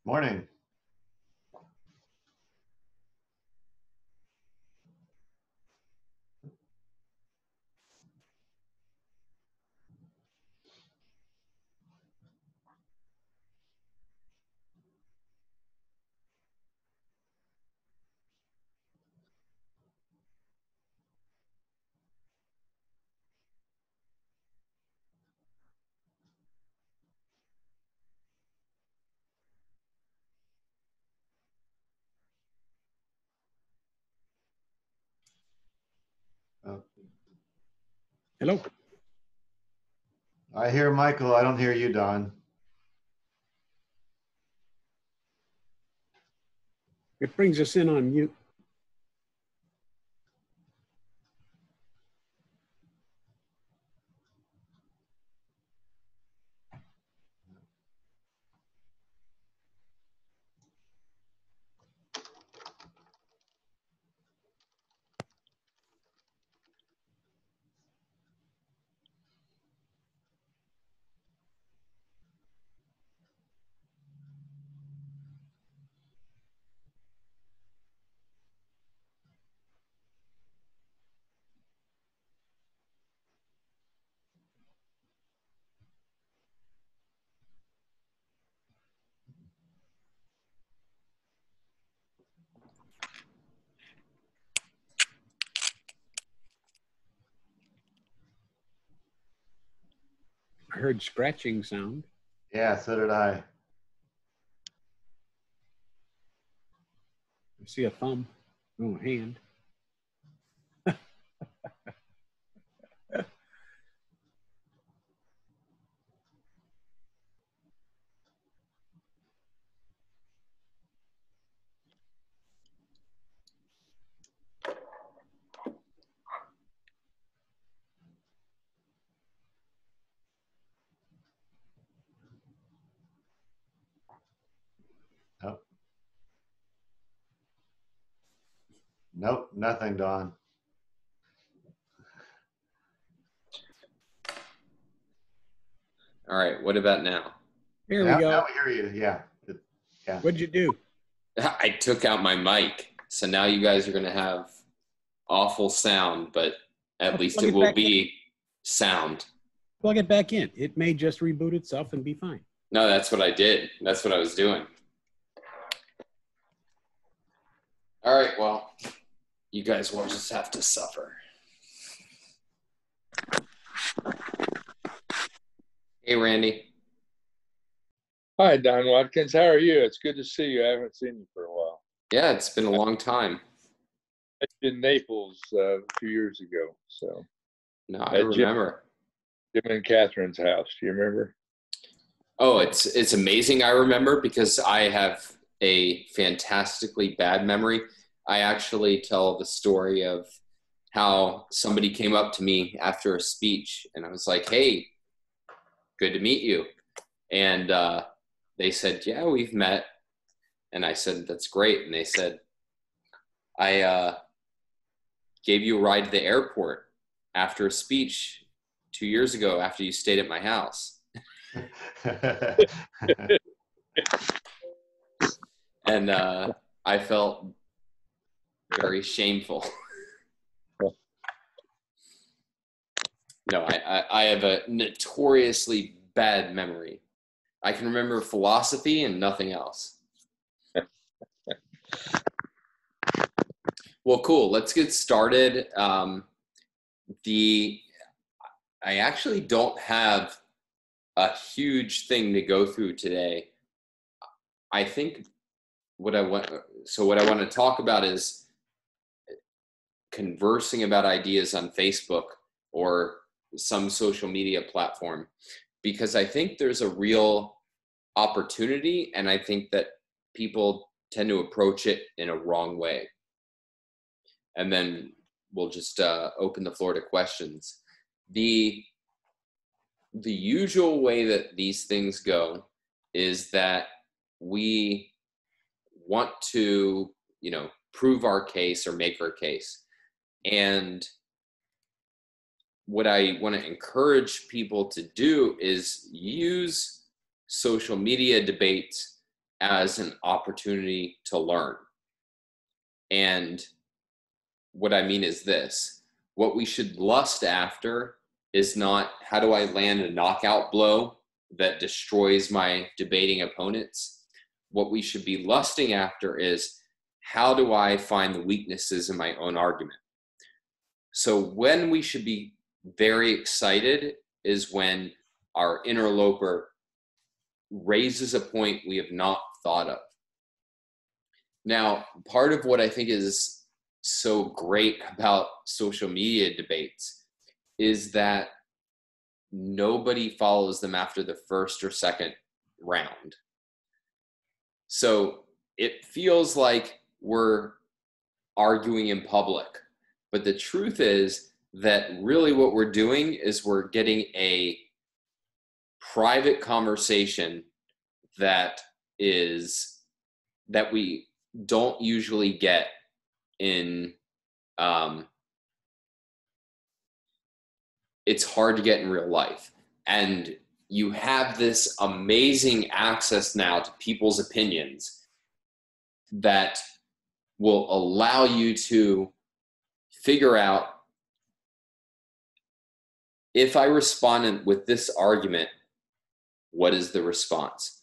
Morning. Oh, Hello. I hear Michael. I don't hear you, Don. It brings us in on mute. I heard scratching sound. Yeah, so did I. I see a thumb. Oh, a hand. Nope. Nope, nothing, Don. All right, what about now? Here Now, we go. now we hear you. Yeah. Yeah. What'd you do? I took out my mic, so now you guys are going to have awful sound, but at least plug it it will back be sound. Plug it back in. It may just reboot itself and be fine. No, that's what I did. That's what I was doing. All right, well, you guys will just have to suffer. Hey, Randy. Hi, Don Watkins. How are you? It's good to see you. I haven't seen you for a while. Yeah, it's been a long time. I was in Naples a few years ago. So No, I remember. Jim and Catherine's house. Do you remember? Oh, it's amazing. I remember because I have a fantastically bad memory. I actually tell the story of how somebody came up to me after a speech, and I was like, "Hey, good to meet you." And they said, "Yeah, we've met." And I said, "That's great." And they said, "I gave you a ride to the airport after a speech 2 years ago after you stayed at my house." And I felt very shameful. No, I have a notoriously bad memory. I can remember philosophy and nothing else. Well, cool. Let's get started. I actually don't have a huge thing to go through today. I think what I want to talk about is conversing about ideas on Facebook or some social media platform, because I think there's a real opportunity, and I think that people tend to approach it in a wrong way. And then we'll just open the floor to questions. The usual way that these things go is that we want to, prove our case or make our case. And what I want to encourage people to do is use social media debates as an opportunity to learn. And what I mean is this: what we should lust after is not, how do I land a knockout blow that destroys my debating opponents? What we should be lusting after is, how do I find the weaknesses in my own argument? So when we should be very excited is when our interloper raises a point we have not thought of. Now, part of what I think is so great about social media debates is that nobody follows them after the first or second round. So it feels like we're arguing in public, but the truth is that really what we're doing is we're getting a private conversation that we don't usually get in, it's hard to get in real life. And you have this amazing access now to people's opinions that will allow you to figure out, if I responded with this argument, what is the response?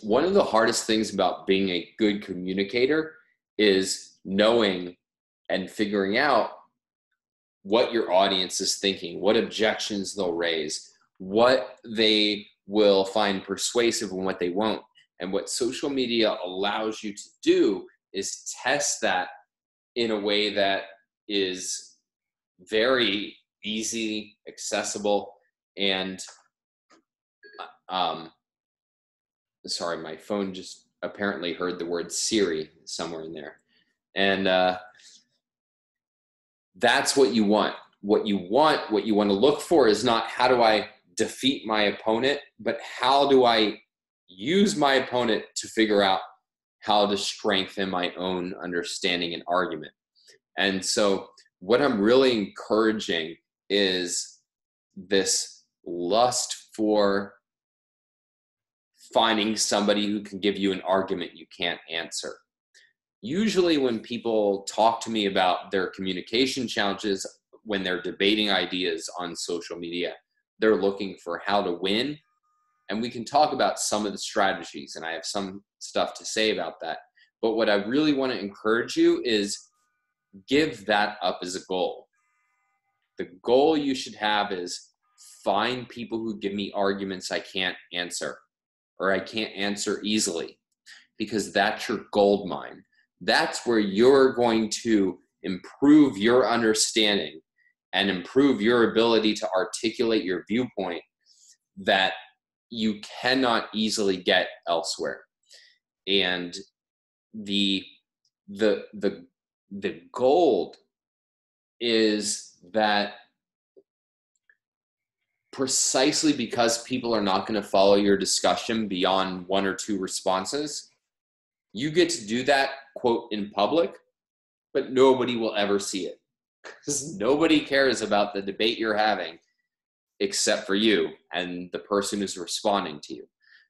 One of the hardest things about being a good communicator is knowing and figuring out what your audience is thinking, what objections they'll raise, what they will find persuasive and what they won't. And what social media allows you to do is test that in a way that is very easy, accessible, and sorry, my phone just apparently heard the word Siri somewhere in there. And that's what you want. What you want to look for is not, how do I defeat my opponent, but how do I use my opponent to figure out how to strengthen my own understanding and argument. And so what I'm really encouraging is this lust for finding somebody who can give you an argument you can't answer. Usually when people talk to me about their communication challenges, when they're debating ideas on social media, they're looking for how to win. And we can talk about some of the strategies, and I have some stuff to say about that. But what I really want to encourage you is give that up as a goal. The goal you should have is find people who give me arguments I can't answer, or I can't answer easily, because that's your gold mine. That's where you're going to improve your understanding and improve your ability to articulate your viewpoint that you cannot easily get elsewhere. And the gold is that precisely because people are not going to follow your discussion beyond one or two responses, you get to do that, quote, in public, but nobody will ever see it, because nobody cares about the debate you're having except for you and the person who's responding to you.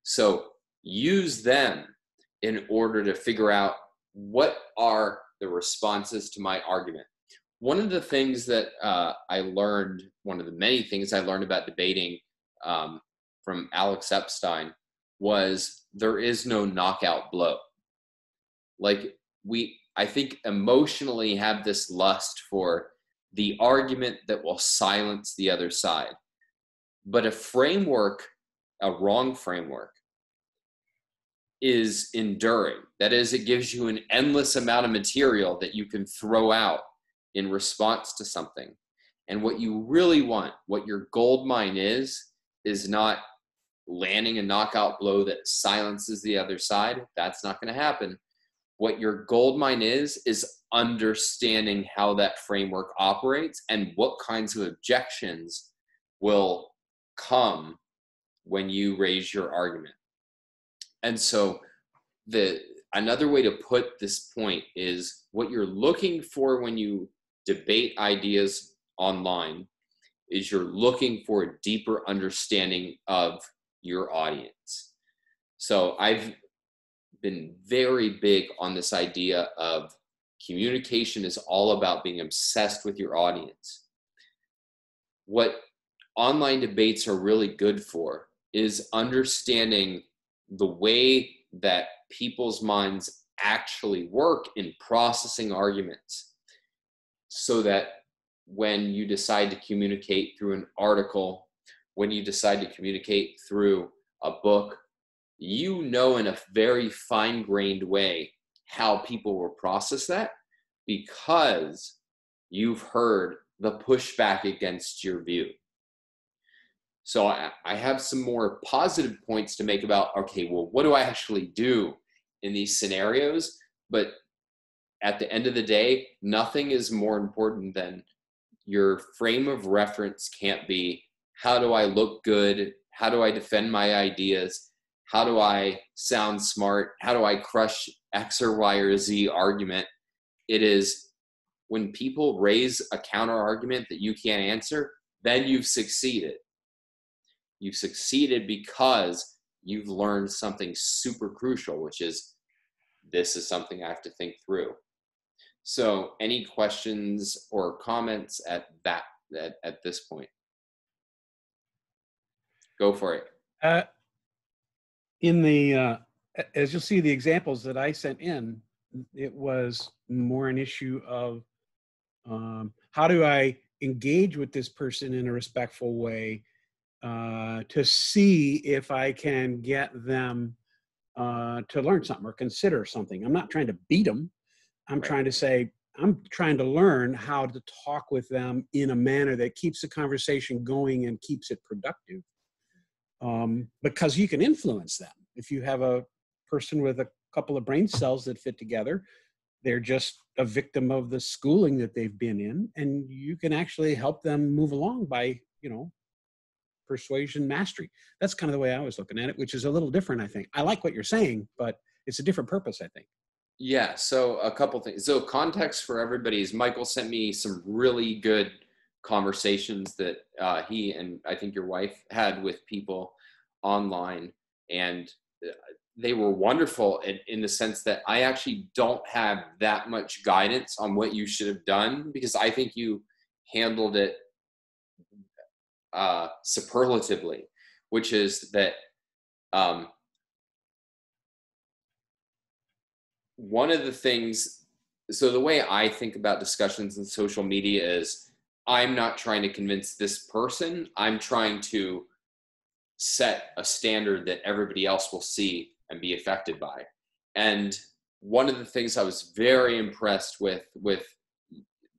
So use them in order to figure out what are the responses to my argument. One of the things that I learned, one of the many things I learned about debating from Alex Epstein, was there is no knockout blow. Like, I think emotionally have this lust for the argument that will silence the other side. But a framework, a wrong framework, is enduring. That is, it gives you an endless amount of material that you can throw out in response to something. And what you really want, what your gold mine is not landing a knockout blow that silences the other side. That's not going to happen. What your gold mine is understanding how that framework operates and what kinds of objections will come when you raise your argument. And so another way to put this point is, what you're looking for when you debate ideas online is you're looking for a deeper understanding of your audience. So I've been very big on this idea of communication is all about being obsessed with your audience. What online debates are really good for is understanding the way that people's minds actually work in processing arguments, so that when you decide to communicate through an article, when you decide to communicate through a book, you know in a very fine-grained way how people will process that, because you've heard the pushback against your view. So I have some more positive points to make about, okay, well, what do I actually do in these scenarios? But at the end of the day, nothing is more important than your frame of reference can't be, how do I look good? How do I defend my ideas? How do I sound smart? How do I crush X or Y or Z argument? It is when people raise a counter argument that you can't answer, then you've succeeded. You've succeeded because you've learned something super crucial, which is, this is something I have to think through. So any questions or comments at this point? Go for it. In the, as you'll see, the examples that I sent in, it was more an issue of how do I engage with this person in a respectful way to see if I can get them to learn something or consider something. I'm not trying to beat them. I'm trying to say, I'm trying to learn how to talk with them in a manner that keeps the conversation going and keeps it productive. Because you can influence them. If you have a person with a couple of brain cells that fit together, they're just a victim of the schooling that they've been in, and you can actually help them move along by, persuasion mastery. That's kind of the way I was looking at it, which is a little different, I think. I like what you're saying, but it's a different purpose, I think. Yeah, so a couple things. So context for everybody is Michael sent me some really good conversations that he and I think your wife had with people online, and they were wonderful in the sense that I actually don't have that much guidance on what you should have done, because I think you handled it superlatively, which is that one of the things, so the way I think about discussions in social media is, I'm not trying to convince this person. I'm trying to set a standard that everybody else will see and be affected by. And one of the things I was very impressed with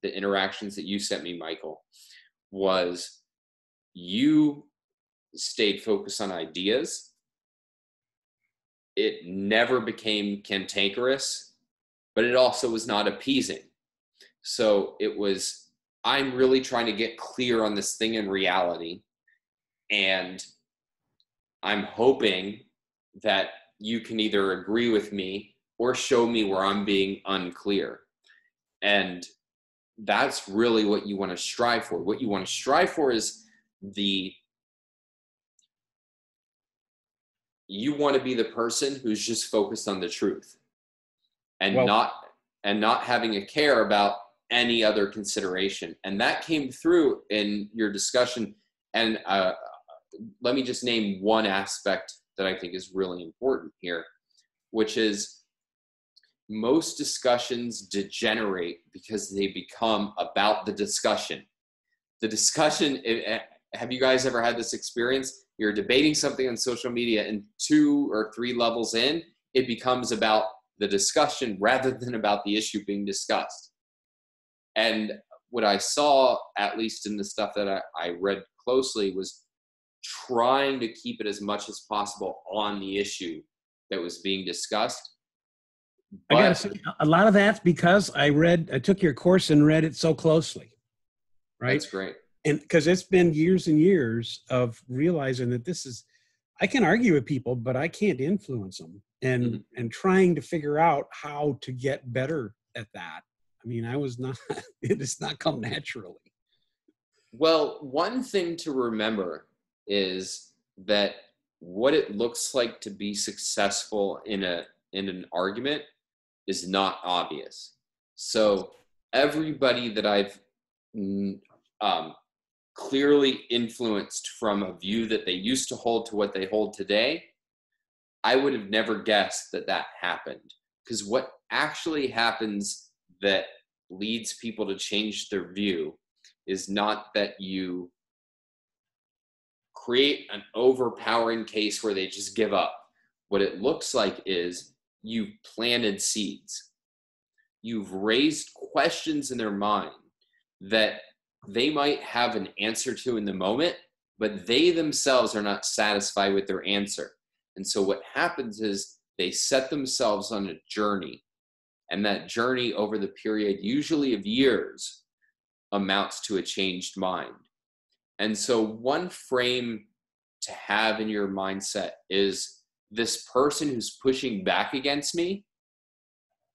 the interactions that you sent me, Michael, was you stayed focused on ideas. It never became cantankerous, but it also was not appeasing. So it was, I'm really trying to get clear on this thing in reality, and I'm hoping that you can either agree with me or show me where I'm being unclear. And that's really what you want to strive for. What you want to strive for is you want to be the person who's just focused on the truth and not having a care about any other consideration. And that came through in your discussion. And let me just name one aspect that I think is really important here, which is most discussions degenerate because they become about the discussion. The discussion, have you guys ever had this experience? You're debating something on social media, and 2 or 3 levels in, it becomes about the discussion rather than about the issue being discussed. And what I saw, at least in the stuff that I read closely, was trying to keep it as much as possible on the issue that was being discussed. But, I gotta say, a lot of that's because I took your course and read it so closely, right? That's great. And because it's been years and years of realizing that I can argue with people, but I can't influence them, and trying to figure out how to get better at that. I mean, it does not come naturally. Well, one thing to remember is that what it looks like to be successful in a in an argument is not obvious. So everybody that I've clearly influenced from a view that they used to hold to what they hold today, I would have never guessed that that happened. Because what actually happens that leads people to change their view is not that you create an overpowering case where they just give up. What it looks like is you've planted seeds. You've raised questions in their mind that they might have an answer to in the moment, but they themselves are not satisfied with their answer. And so what happens is they set themselves on a journey, and that journey over the period, usually of years, amounts to a changed mind. And so one frame to have in your mindset is, this person who's pushing back against me,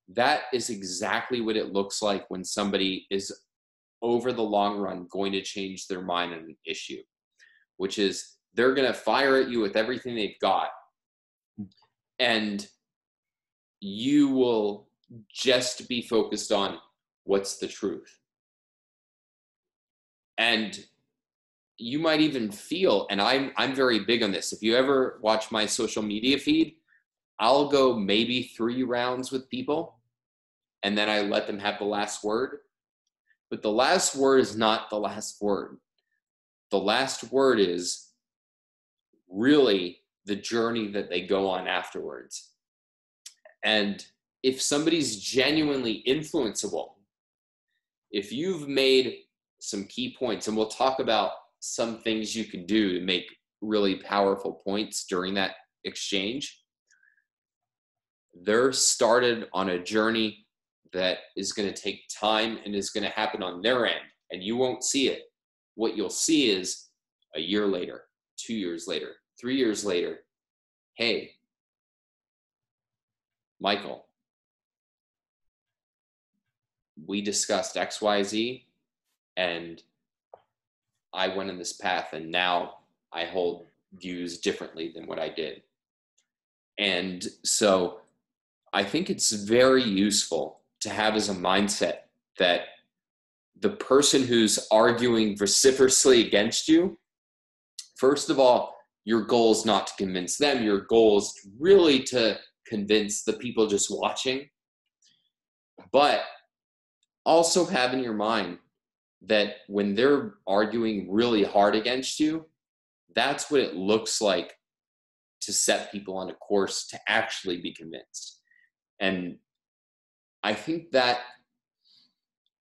that is exactly what it looks like when somebody is over the long run going to change their mind on an issue, which is they're going to fire at you with everything they've got. And you will just be focused on what's the truth. And you might even feel, and I'm very big on this, if you ever watch my social media feed, I'll go maybe 3 rounds with people, and then I let them have the last word. But the last word is not the last word. The last word is really the journey that they go on afterwards. And if somebody's genuinely influenceable, if you've made some key points, and we'll talk about some things you can do to make really powerful points during that exchange, they're started on a journey that is going to take time and is going to happen on their end, and you won't see it. What you'll see is a year later, 2 years later, 3 years later, hey, Michael, we discussed XYZ, and I went in this path, and now I hold views differently than what I did. And so I think it's very useful to have as a mindset that the person who's arguing vociferously against you, first of all, your goal is not to convince them. Your goal is really to convince the people just watching. But also have in your mind that when they're arguing really hard against you, that's what it looks like to set people on a course to actually be convinced. And I think that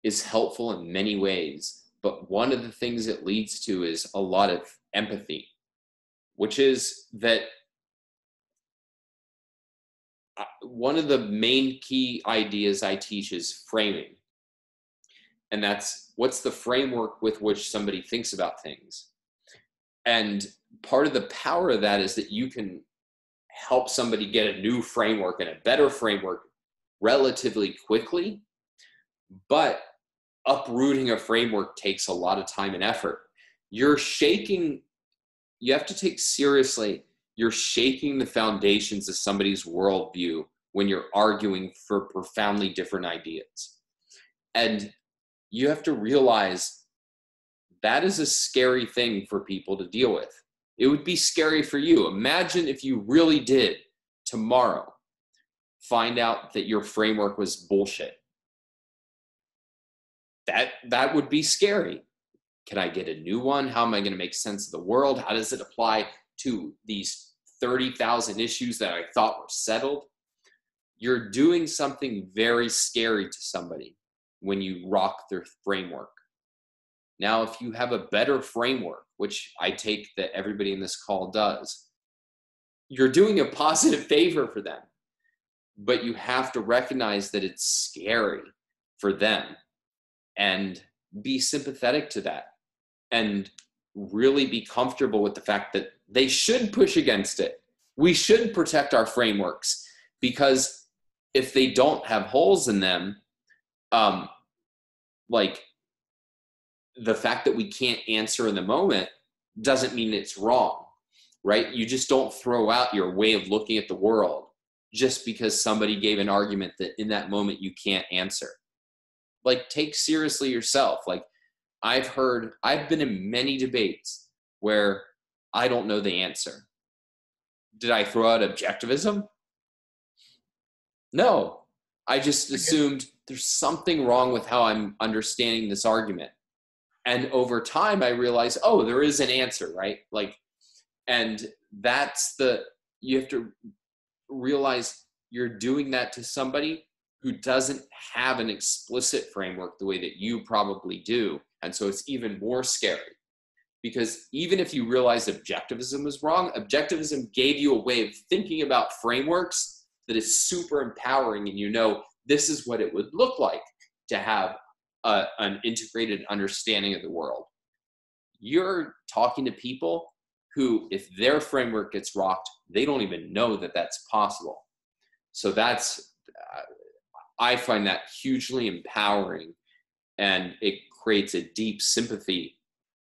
is helpful in many ways, but one of the things it leads to is a lot of empathy, which is that one of the main key ideas I teach is framing. And that's, what's the framework with which somebody thinks about things? And part of the power of that is that you can help somebody get a new framework and a better framework relatively quickly, but uprooting a framework takes a lot of time and effort. You have to take seriously, you're shaking the foundations of somebody's worldview when you're arguing for profoundly different ideas. And you have to realize that is a scary thing for people to deal with. It would be scary for you. Imagine if you really did tomorrow find out that your framework was bullshit. That would be scary. Can I get a new one? How am I going to make sense of the world? How does it apply to these 30,000 issues that I thought were settled? You're doing something very scary to somebody when you rock their framework. Now, if you have a better framework, which I take that everybody in this call does, you're doing a positive favor for them. But you have to recognize that it's scary for them and be sympathetic to that and really be comfortable with the fact that they should push against it. We should protect our frameworks, because if they don't have holes in them, like the fact that we can't answer in the moment doesn't mean it's wrong, right? You just don't throw out your way of looking at the world just because somebody gave an argument that in that moment you can't answer. Like, take seriously yourself. Like, I've been in many debates where I don't know the answer. Did I throw out objectivism? No. I just assumed there's something wrong with how I'm understanding this argument. And over time, I realized, oh, there is an answer, right? Like, and you have to realize you're doing that to somebody who doesn't have an explicit framework the way that you probably do. And so it's even more scary, because even if you realize objectivism is wrong, objectivism gave you a way of thinking about frameworks that is super empowering. And this is what it would look like to have an integrated understanding of the world. You're talking to people who, if their framework gets rocked, they don't even know that that's possible. So I find that hugely empowering, and it creates a deep sympathy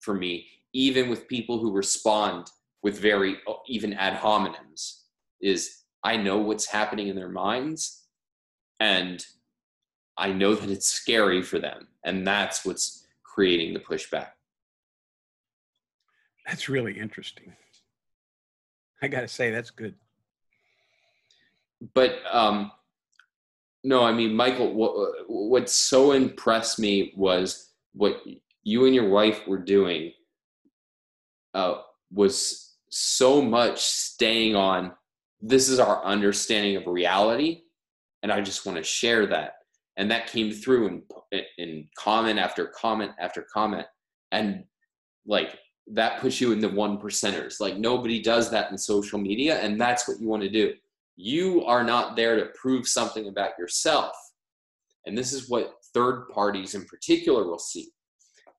for me, even with people who respond with very, even ad hominems, is I know what's happening in their minds, and I know that it's scary for them, and that's what's creating the pushback. That's really interesting. I got to say, that's good. But no, I mean, Michael, what so impressed me was what you and your wife were doing was so much staying on, this is our understanding of reality, and I just want to share that. And that came through in comment after comment after comment. And like, that puts you in the 1%ers. Like, nobody does that in social media, and that's what you want to do. You are not there to prove something about yourself. And this is what third parties in particular will see,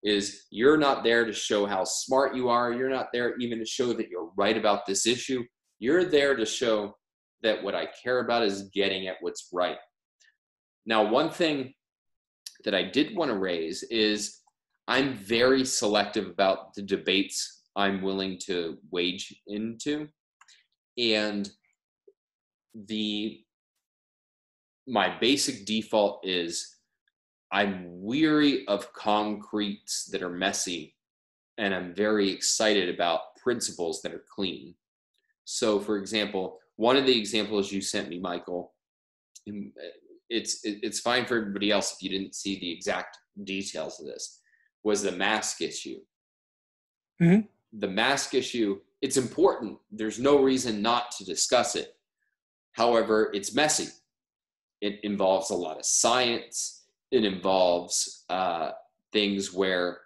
is you're not there to show how smart you are. You're not there even to show that you're right about this issue. You're there to show that what I care about is getting at what's right. Now, one thing that I did want to raise is I'm very selective about the debates I'm willing to wage into. And my basic default is I'm weary of concretes that are messy, and I'm very excited about principles that are clean. So, for example, one of the examples you sent me, Michael, it's fine for everybody else if you didn't see the exact details of this, was the mask issue. Mm-hmm. The mask issue, it's important. There's no reason not to discuss it. However, it's messy. It involves a lot of science. It involves things where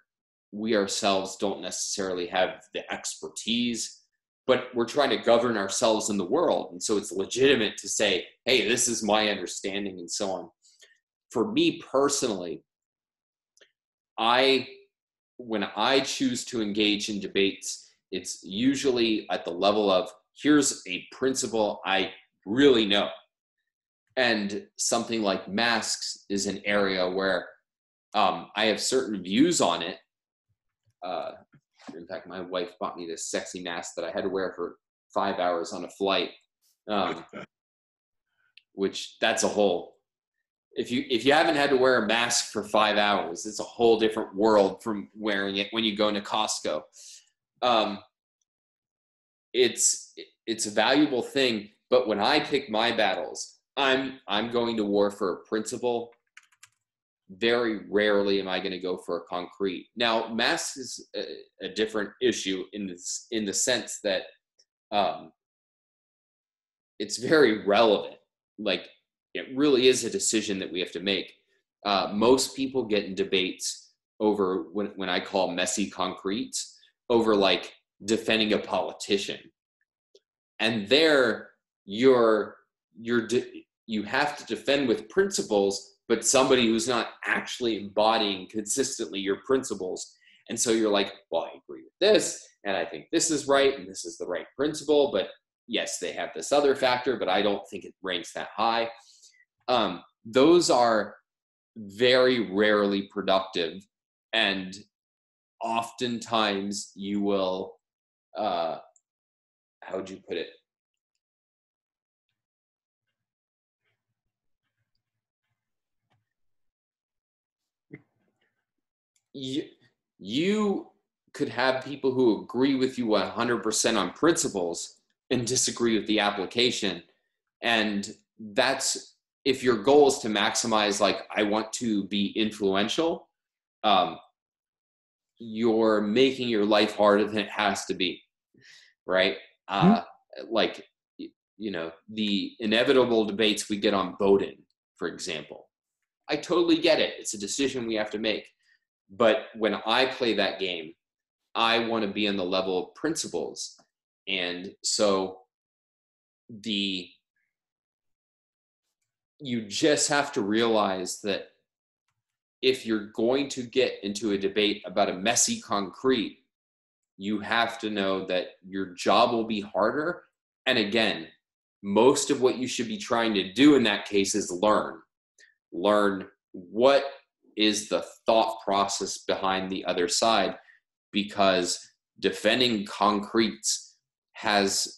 we ourselves don't necessarily have the expertise, but we're trying to govern ourselves in the world. And so it's legitimate to say, hey, this is my understanding, and so on. For me personally, when I choose to engage in debates, it's usually at the level of, here's a principle I really know. And something like masks is an area where I have certain views on it. In fact, my wife bought me this sexy mask that I had to wear for 5 hours on a flight, which that's a whole, if you haven't had to wear a mask for 5 hours, it's a whole different world from wearing it when you go into Costco. It's a valuable thing, but when I pick my battles, I'm going to war for a principle. Very rarely am I going to go for a concrete. Now, masks is a different issue in the sense that it's very relevant. Like, it really is a decision that we have to make. Most people get in debates over when I call messy concretes, over like defending a politician, and there you have to defend with principles, but somebody who's not actually embodying consistently your principles. And so you're like, well, I agree with this, and I think this is right, and this is the right principle, but yes, they have this other factor, but I don't think it ranks that high. Those are very rarely productive, and oftentimes you will, how would you put it? you could have people who agree with you 100% on principles and disagree with the application. And that's, if your goal is to maximize, like, I want to be influential, you're making your life harder than it has to be, right? Like, you know, the inevitable debates we get on voting, for example. I totally get it. It's a decision we have to make. But when I play that game, I want to be on the level of principles. And so you just have to realize that if you're going to get into a debate about a messy concrete, you have to know that your job will be harder. And again, most of what you should be trying to do in that case is learn what is the thought process behind the other side, because defending concretes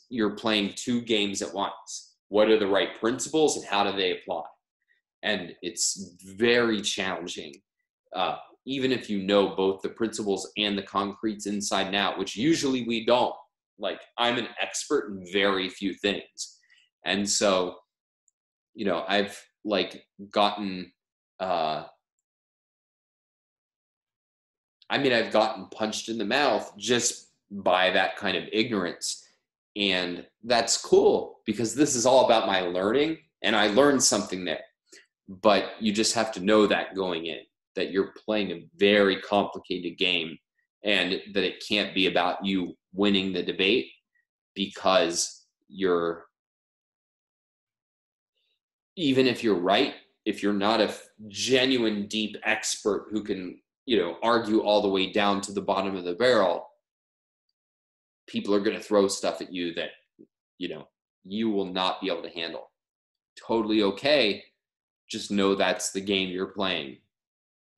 you're playing two games at once. What are the right principles and how do they apply? And it's very challenging, even if you know both the principles and the concretes inside and out, which usually we don't. Like, I'm an expert in very few things. And so, you know, I've gotten, I've gotten punched in the mouth just by that kind of ignorance. And that's cool, because this is all about my learning, and I learned something there. But you just have to know that going in, that you're playing a very complicated game, and that it can't be about you winning the debate, because even if you're right, if you're not a genuine deep expert who can, you know, argue all the way down to the bottom of the barrel, people are going to throw stuff at you that, you know, you will not be able to handle. Totally okay. Just know that's the game you're playing.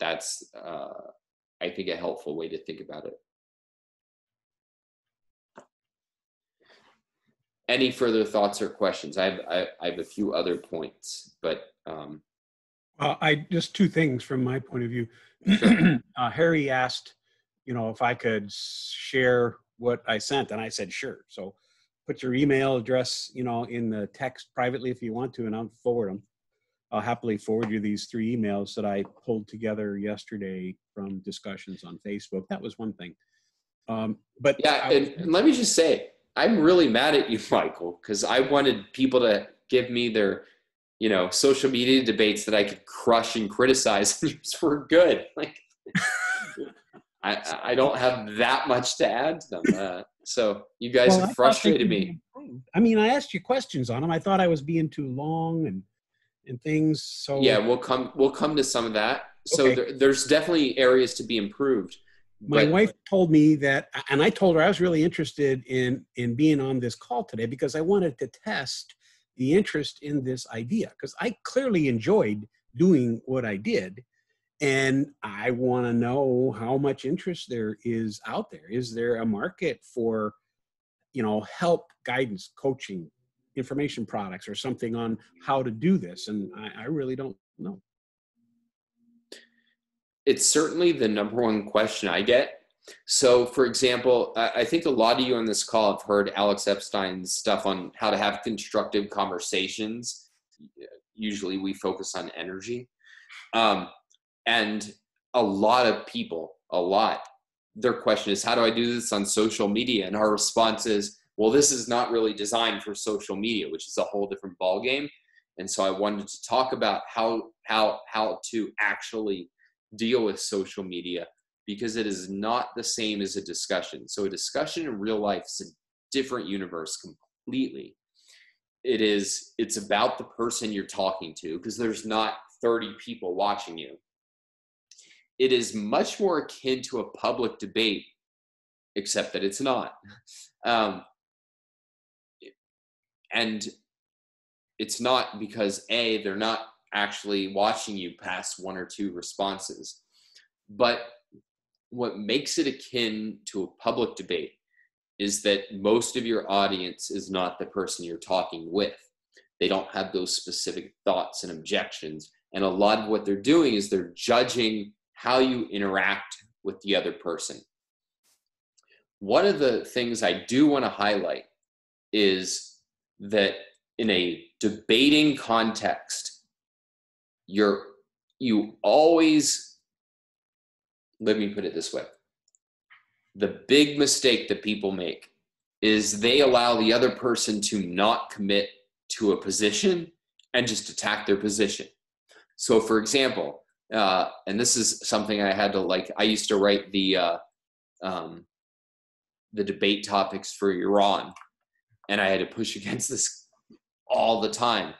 That's, I think, a helpful way to think about it. Any further thoughts or questions? I have a few other points, but I just two things from my point of view. Sure. Harry asked, you know, if I could share what I sent, and I said sure. So put your email address, you know, in the text privately if you want to, and I'll forward them. I'll happily forward you these 3 emails that I pulled together yesterday from discussions on Facebook. That was one thing. But yeah, and let me just say, I'm really mad at you, Michael, because I wanted people to give me their, you know, social media debates that I could crush and criticize. We're good. Like, I don't have that much to add to them. So you guys have frustrated me. I mean, I asked you questions on them. I thought I was being too long and things. So yeah, we'll come to some of that. So okay. There's definitely areas to be improved. My wife told me that, and I told her I was really interested in being on this call today because I wanted to test the interest in this idea, because I clearly enjoyed doing what I did. And I want to know how much interest there is out there. Is there a market for, you know, help, guidance, coaching, information products, or something on how to do this? And I really don't know. It's certainly the number one question I get. So, for example, I think a lot of you on this call have heard Alex Epstein's stuff on how to have constructive conversations. Usually we focus on energy. And a lot of people, their question is, how do I do this on social media? And our response is, well, this is not really designed for social media, which is a whole different ballgame. And so I wanted to talk about how to actually deal with social media, because it is not the same as a discussion. So a discussion in real life is a different universe completely. It's about the person you're talking to, because there's not 30 people watching you. It is much more akin to a public debate, except that it's not. And it's not because they're not actually watching you past 1 or 2 responses. But what makes it akin to a public debate is that most of your audience is not the person you're talking with. They don't have those specific thoughts and objections. And a lot of what they're doing is they're judging how you interact with the other person. One of the things I do want to highlight is that in a debating context, you always, let me put it this way. The big mistake that people make is they allow the other person to not commit to a position and just attack their position. So for example, and this is something I had to I used to write the debate topics for Iran, and I had to push against this all the time,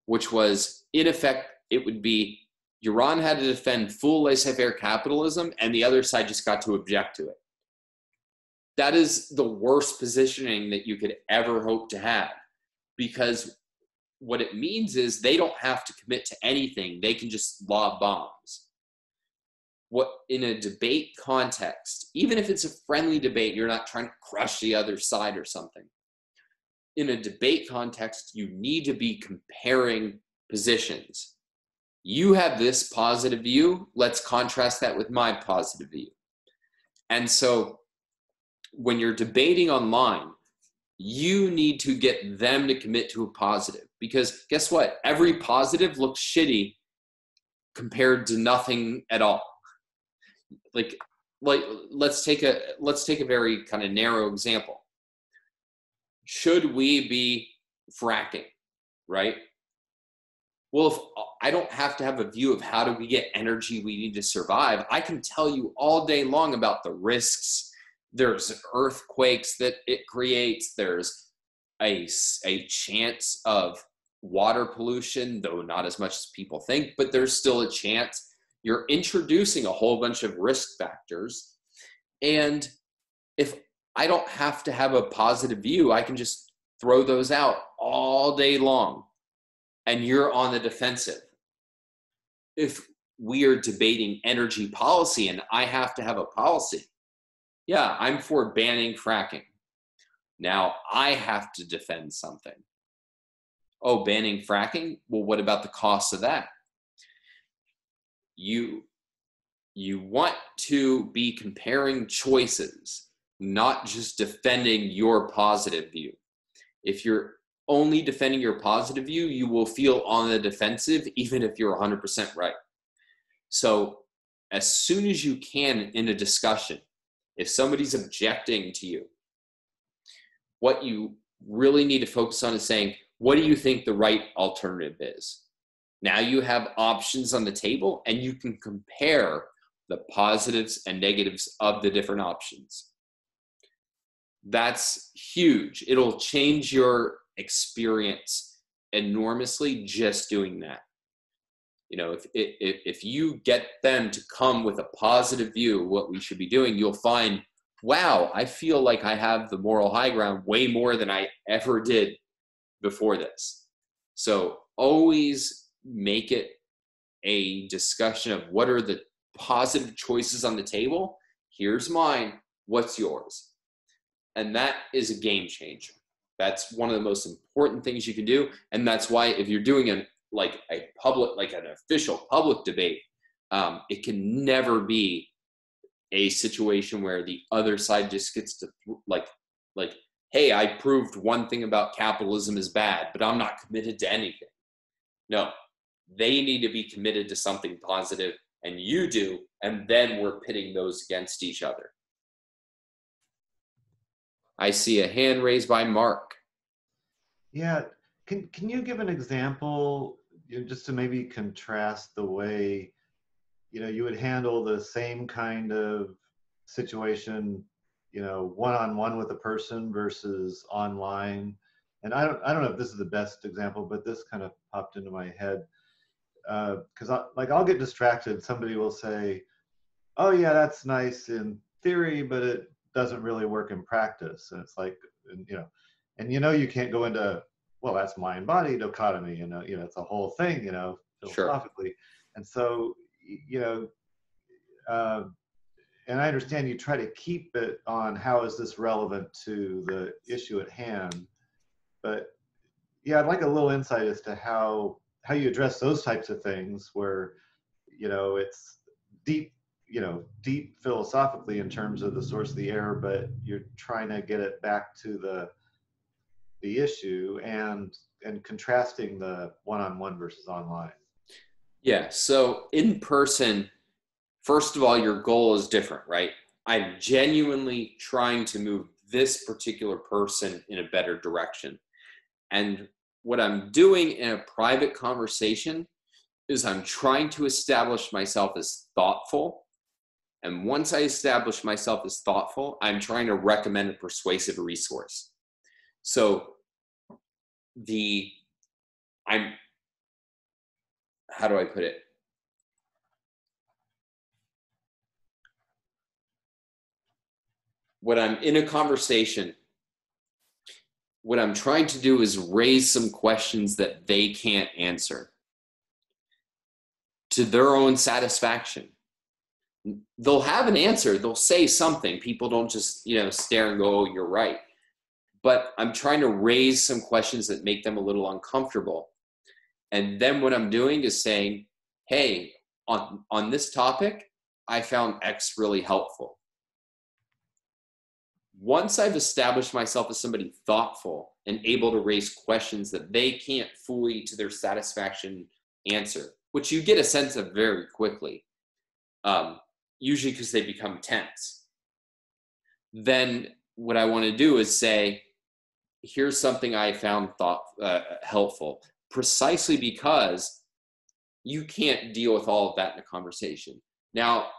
which was, in effect, it would be Iran had to defend full laissez-faire capitalism and the other side just got to object to it. That is the worst positioning that you could ever hope to have, because what it means is they don't have to commit to anything. They can just lob bombs. What in a debate context, even if it's a friendly debate, you're not trying to crush the other side or something. In a debate context, you need to be comparing positions. You have this positive view. Let's contrast that with my positive view. And so when you're debating online, you need to get them to commit to a positive, because guess what? Every positive looks shitty compared to nothing at all. Like let's take a very kind of narrow example. Should we be fracking, right? Well, if I don't have to have a view of how do we get energy we need to survive, I can tell you all day long about the risks. There's earthquakes that it creates. There's a chance of water pollution, though not as much as people think, but there's still a chance. You're introducing a whole bunch of risk factors. And if I don't have to have a positive view, I can just throw those out all day long, and you're on the defensive. If we are debating energy policy and I have to have a policy, yeah, I'm for banning fracking. Now I have to defend something. Oh, banning fracking? Well, what about the cost of that? You want to be comparing choices, not just defending your positive view. If you're only defending your positive view, you will feel on the defensive, even if you're 100% right. So as soon as you can in a discussion, if somebody's objecting to you, what you really need to focus on is saying, what do you think the right alternative is? Now you have options on the table and you can compare the positives and negatives of the different options. That's huge. It'll change your experience enormously just doing that. You know, if you get them to come with a positive view of what we should be doing, you'll find, wow, I feel like I have the moral high ground way more than I ever did before this. So always make it a discussion of what are the positive choices on the table. Here's mine. What's yours? And that is a game changer. That's one of the most important things you can do. And that's why if you're doing an official public debate, it can never be a situation where the other side just gets to hey, I proved one thing about capitalism is bad, but I'm not committed to anything. No, they need to be committed to something positive, and you do, and then we're pitting those against each other. I see a hand raised by Mark. Yeah, can you give an example, just to maybe contrast the way, you would handle the same kind of situation, one-on-one with a person versus online? And I don't know if this is the best example, but this kind of popped into my head. Because I'll get distracted. Somebody will say, oh yeah, that's nice in theory, but it doesn't really work in practice. And it's like, you can't go into, well, that's mind body dichotomy, it's a whole thing, philosophically. Sure. And so, and I understand you try to keep it on how is this relevant to the issue at hand, but yeah, I'd like a little insight as to how you address those types of things where, it's deep, deep philosophically in terms of the source of the error, but you're trying to get it back to the issue and contrasting the one-on-one versus online. Yeah. So in person, first of all, your goal is different, right? I'm genuinely trying to move this particular person in a better direction. And what I'm doing in a private conversation is I'm trying to establish myself as thoughtful. And once I establish myself as thoughtful, I'm trying to recommend a persuasive resource. So how do I put it? When I'm in a conversation, what I'm trying to do is raise some questions that they can't answer to their own satisfaction. They'll have an answer. They'll say something. People don't just, stare and go, "Oh, you're right." But I'm trying to raise some questions that make them a little uncomfortable. And then what I'm doing is saying, "Hey, on this topic, I found X really helpful." Once I've established myself as somebody thoughtful and able to raise questions that they can't fully to their satisfaction answer, which you get a sense of very quickly, usually because they become tense, then what I want to do is say, here's something I found helpful, precisely because you can't deal with all of that in a conversation. Now,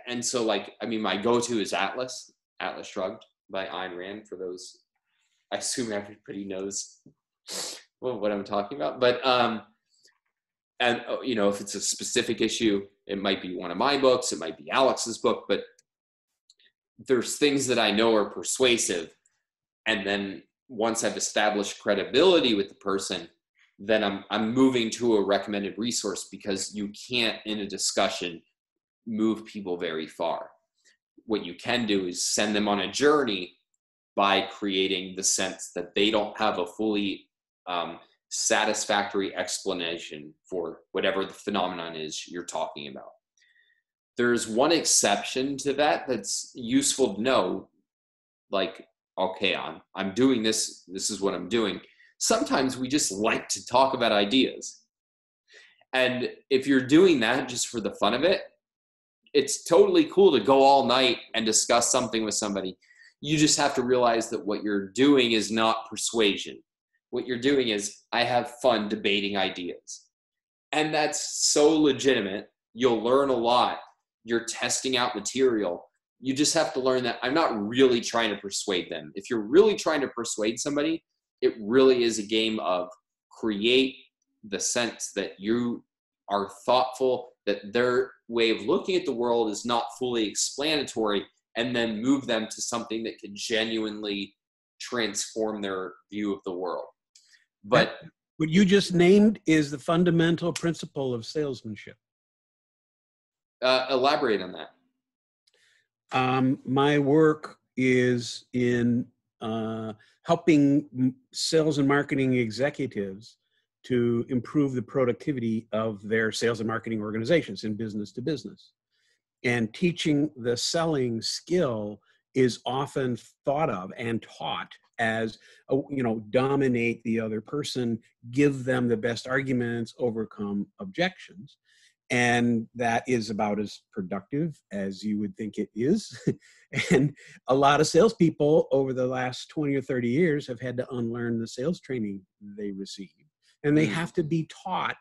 and so my go-to is Atlas Shrugged by Ayn Rand. For those, I assume everybody knows what I'm talking about. But if it's a specific issue, it might be one of my books, it might be Alex's book, but there's things that I know are persuasive. And then once I've established credibility with the person, then I'm moving to a recommended resource, because you can't in a discussion move people very far. What you can do is send them on a journey by creating the sense that they don't have a fully satisfactory explanation for whatever the phenomenon is you're talking about. There's one exception to that that's useful to know, okay, I'm doing this is what I'm doing. Sometimes we just like to talk about ideas. And if you're doing that just for the fun of it, it's totally cool to go all night and discuss something with somebody. You just have to realize that what you're doing is not persuasion. What you're doing is, I have fun debating ideas. And that's so legitimate. You'll learn a lot. You're testing out material. You just have to learn that I'm not really trying to persuade them. If you're really trying to persuade somebody, it really is a game of create the sense that you are thoughtful, that their way of looking at the world is not fully explanatory, and then move them to something that could genuinely transform their view of the world. But what you just named is the fundamental principle of salesmanship. Elaborate on that. My work is in helping sales and marketing executives to improve the productivity of their sales and marketing organizations in business to business. And teaching the selling skill is often thought of and taught as, dominate the other person, give them the best arguments, overcome objections. And that is about as productive as you would think it is. And a lot of salespeople over the last 20 or 30 years have had to unlearn the sales training they received. And they have to be taught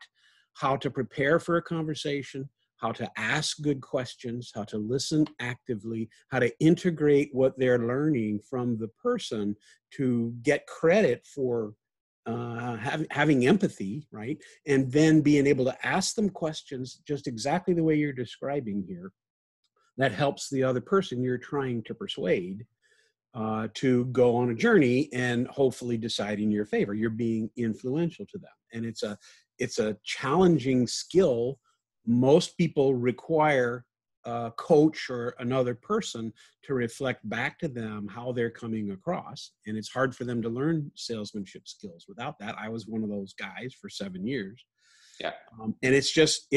how to prepare for a conversation, how to ask good questions, how to listen actively, how to integrate what they're learning from the person to get credit for having empathy, right? And then being able to ask them questions just exactly the way you're describing here that helps the other person you're trying to persuade to go on a journey and hopefully decide in your favor. You're being influential to them. And it's a challenging skill. Most people require a coach or another person to reflect back to them how they're coming across. And it's hard for them to learn salesmanship skills without that. I was one of those guys for 7 years. Yeah. And it's just,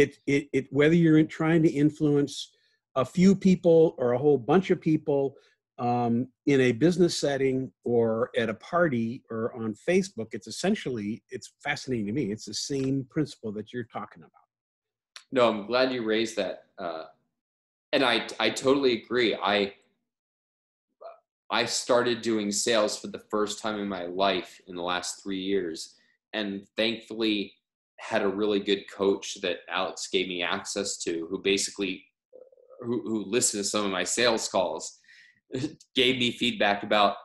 whether you're trying to influence a few people or a whole bunch of people in a business setting or at a party or on Facebook, it's fascinating to me. It's the same principle that you're talking about. No, I'm glad you raised that. And I totally agree. I started doing sales for the first time in my life in the last 3 years, and thankfully had a really good coach that Alex gave me access to, who basically, who listened to some of my sales calls, gave me feedback about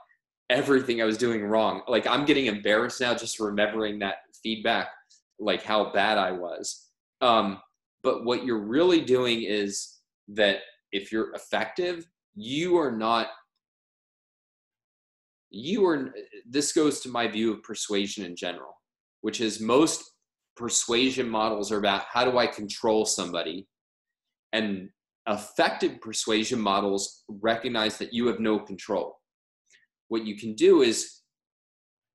everything I was doing wrong. Like, I'm getting embarrassed now just remembering that feedback, like how bad I was. But what you're really doing is that if you're effective, this goes to my view of persuasion in general, which is most persuasion models are about how do I control somebody, and effective persuasion models recognize that you have no control. What you can do is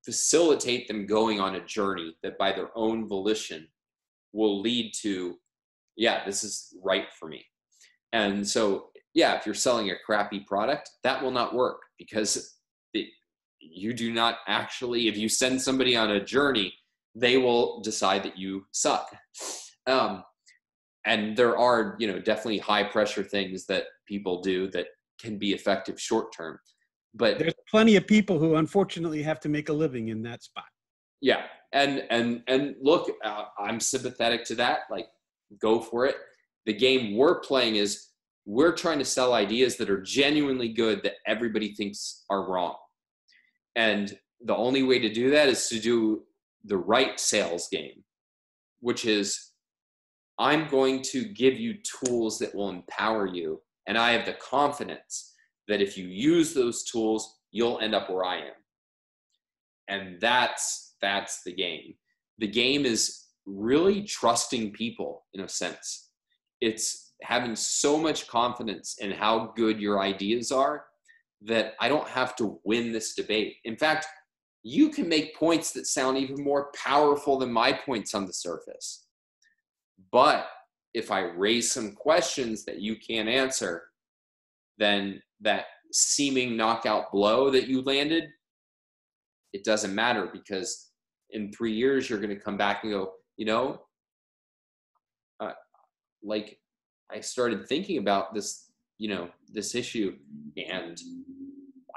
facilitate them going on a journey that by their own volition will lead to, yeah, this is right for me. And so, yeah, if you're selling a crappy product, that will not work, because you do not actually, if you send somebody on a journey, they will decide that you suck. And there are, definitely high pressure things that people do that can be effective short term. But there's plenty of people who unfortunately have to make a living in that spot. Yeah. And look, I'm sympathetic to that. Like, go for it. The game we're playing is we're trying to sell ideas that are genuinely good that everybody thinks are wrong. And the only way to do that is to do the right sales game, which is, I'm going to give you tools that will empower you. And I have the confidence that if you use those tools, you'll end up where I am. And that's the game. The game is really trusting people, in a sense. It's having so much confidence in how good your ideas are that I don't have to win this debate. In fact, you can make points that sound even more powerful than my points on the surface. But if I raise some questions that you can't answer, then that seeming knockout blow that you landed, it doesn't matter, because in 3 years, you're going to come back and go, like, I started thinking about this, this issue, and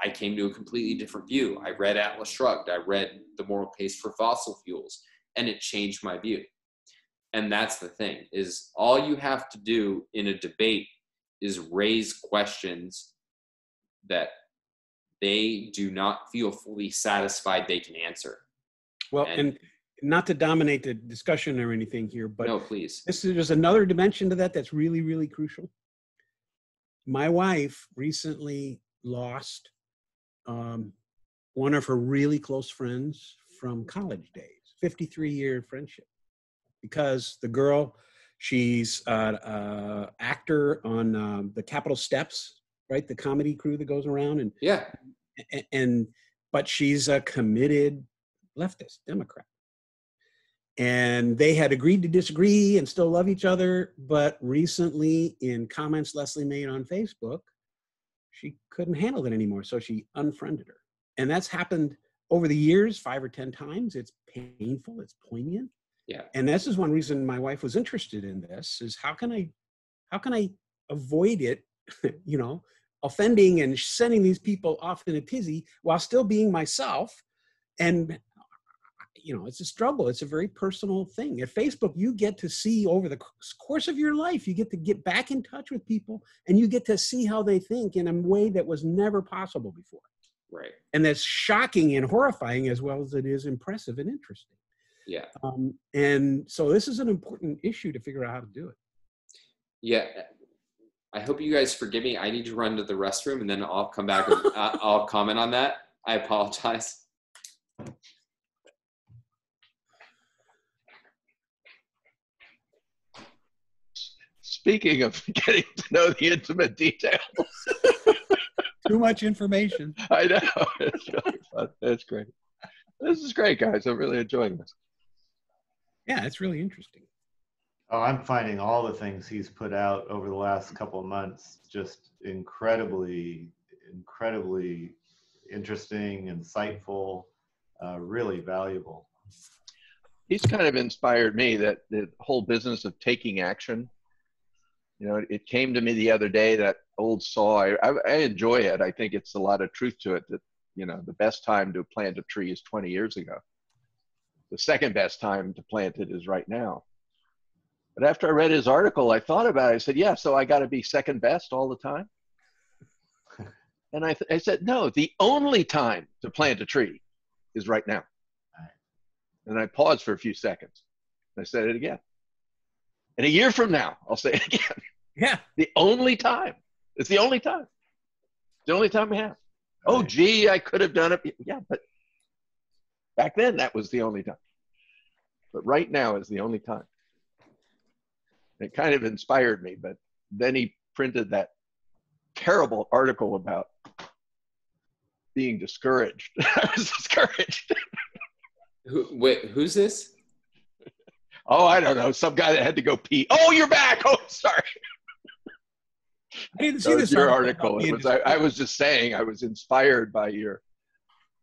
I came to a completely different view. I read Atlas Shrugged. I read The Moral Case for Fossil Fuels, and it changed my view. And that's the thing, is all you have to do in a debate is raise questions that they do not feel fully satisfied they can answer. Well, and not to dominate the discussion or anything here, but no, please. There's another dimension to that's really, really crucial. My wife recently lost one of her really close friends from college days, 53-year friendship, because the girl, she's an actor on the Capitol Steps, right? The comedy crew that goes around. And yeah. But she's a committed leftist Democrat. And they had agreed to disagree and still love each other. But recently, in comments Leslie made on Facebook, she couldn't handle it anymore. So she unfriended her. And that's happened over the years, 5 or 10 times. It's painful. It's poignant. Yeah. And this is one reason my wife was interested in this, is how can I avoid it, offending and sending these people off in a tizzy while still being myself. And it's a struggle. It's a very personal thing. At Facebook, you get to see over the course of your life, you get to get back in touch with people, and you get to see how they think in a way that was never possible before. Right. And that's shocking and horrifying, as well as it is impressive and interesting. Yeah. And so this is an important issue to figure out how to do it. Yeah. I hope you guys forgive me. I need to run to the restroom, and then I'll come back and I'll comment on that. I apologize. Speaking of getting to know the intimate details. Too much information. I know. It's really fun. It's great. This is great, guys. I'm really enjoying this. Yeah, it's really interesting. Oh, I'm finding all the things he's put out over the last couple of months just incredibly interesting, insightful, really valuable. He's kind of inspired me, that the whole business of taking action. You know, it came to me the other day, that old saw. I enjoy it. I think it's a lot of truth to it, that, you know, the best time to plant a tree is 20 years ago. The second best time to plant it is right now. But after I read his article, I thought about it. I said, yeah, so I got to be second best all the time. And I said, no, the only time to plant a tree is right now. And I paused for a few seconds. I said it again. And a year from now, I'll say it again. Yeah. The only time. It's the only time. It's the only time we have. Right. Oh, gee, I could have done it. Yeah, but back then, that was the only time. But right now is the only time. It kind of inspired me, but then he printed that terrible article about being discouraged. I was discouraged. Wait, who's this? Oh, I don't know. Some guy that had to go pee. Oh, you're back. Oh, sorry. I didn't see this your article. I was just saying, I was inspired by your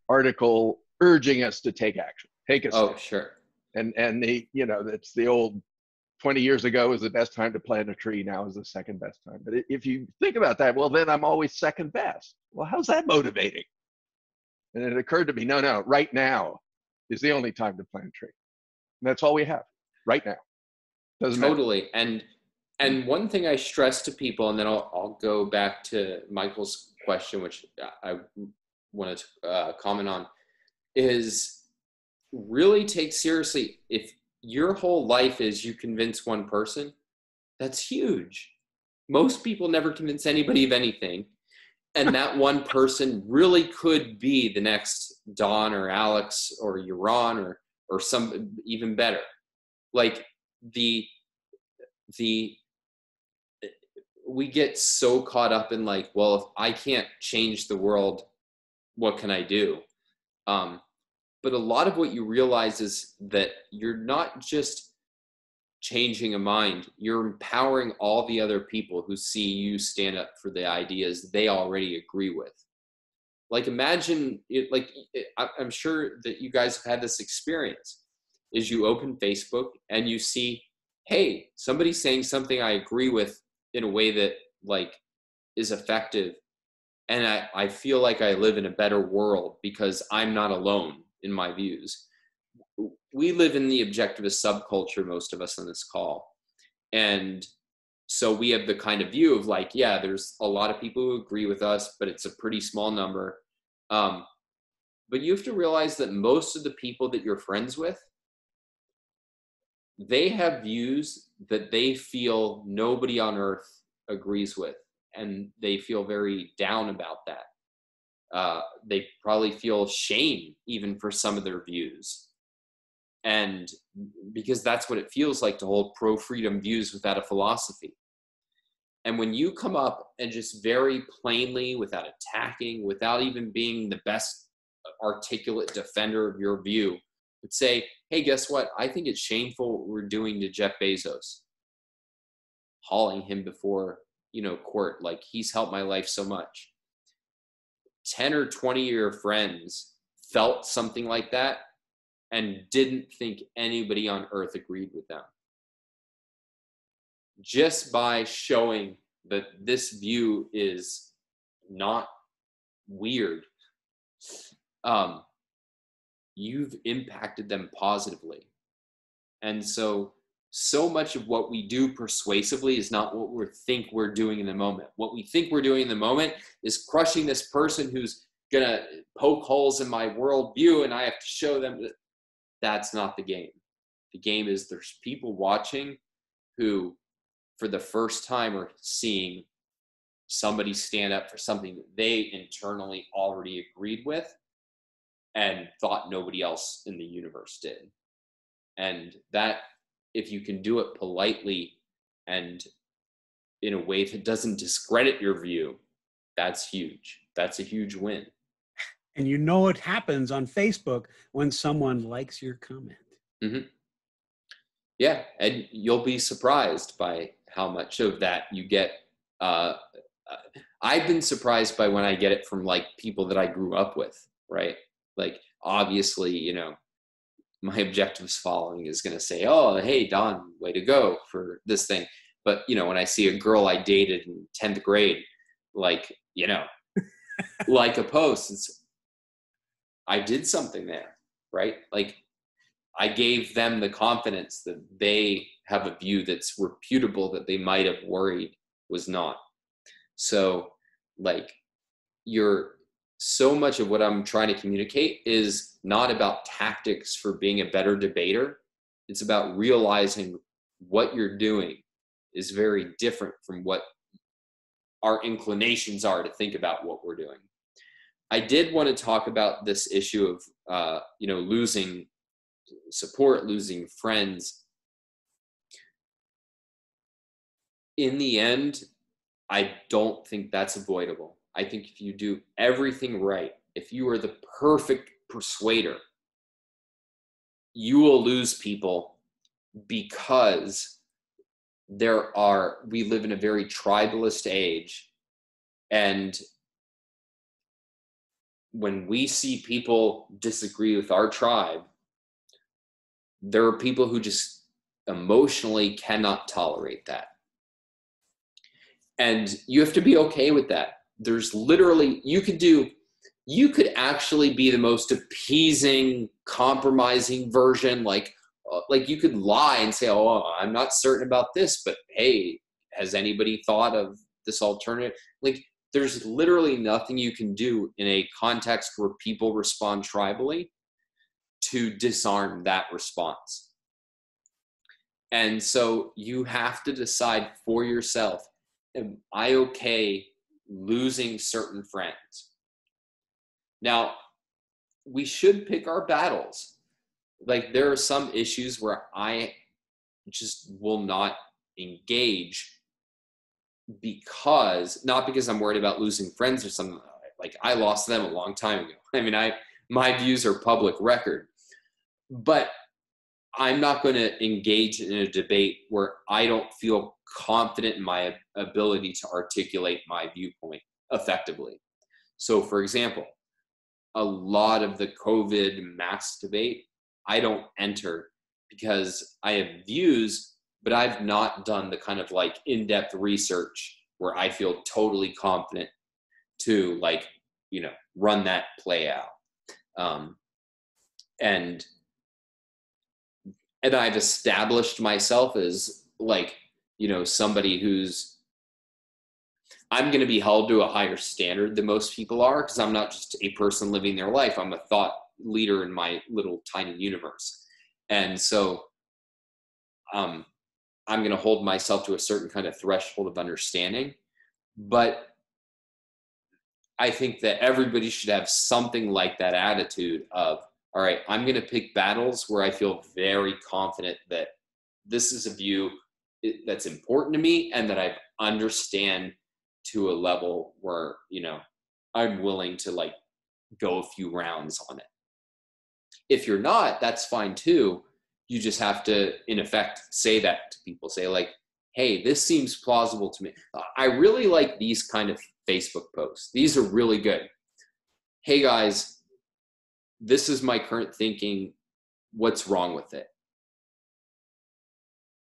article urging us to take action. Take a step. Oh, sure. And you know, that's the old 20 years ago was the best time to plant a tree. Now is the second best time. But if you think about that, well, then I'm always second best. Well, how's that motivating? And it occurred to me, no, right now is the only time to plant a tree. And that's all we have right now. Doesn't totally. matter. And one thing I stress to people, and then I'll go back to Michael's question, which I wanted to comment on, is really take seriously, if your whole life is you convince one person, that's huge. Most people never convince anybody of anything. And that one person really could be the next Don or Alex or Yaron or some even better. Like we get so caught up in like, well, if I can't change the world, what can I do? But a lot of what you realize is that you're not just changing a mind, you're empowering all the other people who see you stand up for the ideas they already agree with. Like imagine it, I'm sure that you guys have had this experience, is you open Facebook and you see, hey, somebody's saying something I agree with in a way that like is effective. And I feel like I live in a better world because I'm not alone in my views. We live in the objectivist subculture, most of us on this call. And so we have the kind of view of like, yeah, there's a lot of people who agree with us, but it's a pretty small number. But you have to realize that most of the people that you're friends with, they have views that they feel nobody on earth agrees with. And they feel very down about that. They probably feel shame even for some of their views. And because that's what it feels like to hold pro-freedom views without a philosophy. And when you come up and just very plainly, without attacking, without even being the best articulate defender of your view, would say, hey, guess what? I think it's shameful what we're doing to Jeff Bezos. Hauling him before, court, like he's helped my life so much. 10 or 20 of your friends felt something like that and didn't think anybody on earth agreed with them. Just by showing that this view is not weird, you've impacted them positively. And so much of what we do persuasively is not what we think we're doing in the moment. What we think we're doing in the moment is crushing this person who's going to poke holes in my worldview, and I have to show them that that's not the game. The game is there's people watching who, for the first time, are seeing somebody stand up for something that they internally already agreed with and thought nobody else in the universe did. And that, if you can do it politely and in a way that doesn't discredit your view, that's huge. That's a huge win. And it happens on Facebook when someone likes your comment. Mm-hmm. Yeah, and you'll be surprised by how much of that you get. I've been surprised by when I get it from like people that I grew up with, right? Like obviously, you know, my objectives following is going to say, oh, hey, Don, way to go for this thing. But, you know, when I see a girl I dated in 10th grade, like, you know, like a post, it's, I did something there, right? Like I gave them the confidence that they have a view that's reputable that they might have worried was not. So like so much of what I'm trying to communicate is not about tactics for being a better debater. It's about realizing what you're doing is very different from what our inclinations are to think about what we're doing. I did want to talk about this issue of, you know, losing support, losing friends. In the end, I don't think that's avoidable. I think if you do everything right, if you are the perfect persuader, you will lose people because we live in a very tribalist age. And when we see people disagree with our tribe, there are people who just emotionally cannot tolerate that. And you have to be okay with that. There's literally, you could actually be the most appeasing, compromising version. Like you could lie and say, oh, I'm not certain about this, but hey, has anybody thought of this alternative? Like there's literally nothing you can do in a context where people respond tribally to disarm that response. And so you have to decide for yourself, am I okay losing certain friends? Now, we should pick our battles. Like there are some issues where I just will not engage not because I'm worried about losing friends or something. Like I lost them a long time ago. I mean, my views are public record, but I'm not going to engage in a debate where I don't feel confident in my ability to articulate my viewpoint effectively. So for example, a lot of the COVID mask debate, I don't enter because I have views, but I've not done the kind of like in-depth research where I feel totally confident to like, you know, run that play out. And I've established myself as like, you know, somebody I'm going to be held to a higher standard than most people are because I'm not just a person living their life. I'm a thought leader in my little tiny universe. And so I'm going to hold myself to a certain kind of threshold of understanding. But I think that everybody should have something like that attitude of, all right, I'm going to pick battles where I feel very confident that this is a view that's important to me and that I understand to a level where, you know, I'm willing to like go a few rounds on it. If you're not, that's fine too. You just have to, in effect, say that to people. Say like, hey, this seems plausible to me. I really like these kind of Facebook posts. These are really good. Hey guys, this is my current thinking. What's wrong with it?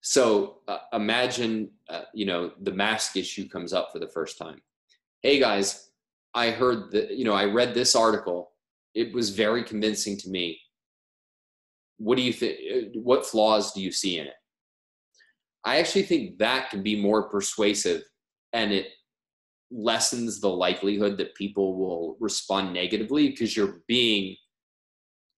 So imagine, you know, the mask issue comes up for the first time. Hey guys, I heard that, you know, I read this article. It was very convincing to me. What do you think? What flaws do you see in it? I actually think that can be more persuasive, and it lessens the likelihood that people will respond negatively because you're being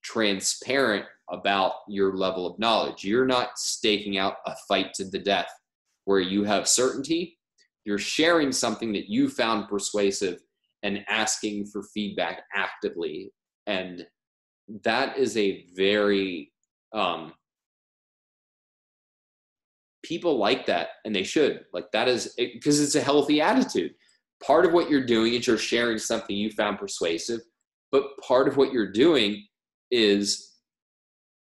transparent about your level of knowledge. You're not staking out a fight to the death where you have certainty. You're sharing something that you found persuasive and asking for feedback actively. And that is a very, people like that, and they should. Like that is, because it's a healthy attitude. Part of what you're doing is you're sharing something you found persuasive, but part of what you're doing is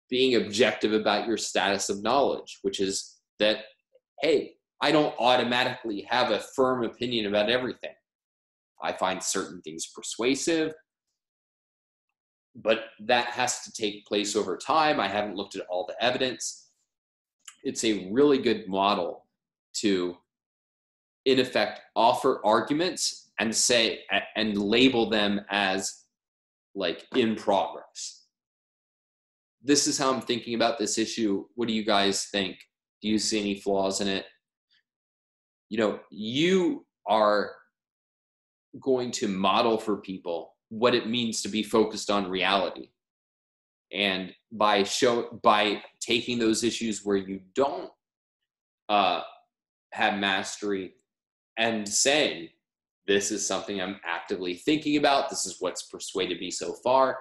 being objective about your status of knowledge, which is that, hey, I don't automatically have a firm opinion about everything. I find certain things persuasive, but that has to take place over time. I haven't looked at all the evidence. It's a really good model to, in effect, offer arguments and say, and label them as like in progress. This is how I'm thinking about this issue. What do you guys think? Do you see any flaws in it? You know, you are going to model for people what it means to be focused on reality. And by taking those issues where you don't have mastery and saying, this is something I'm actively thinking about, this is what's persuaded me so far,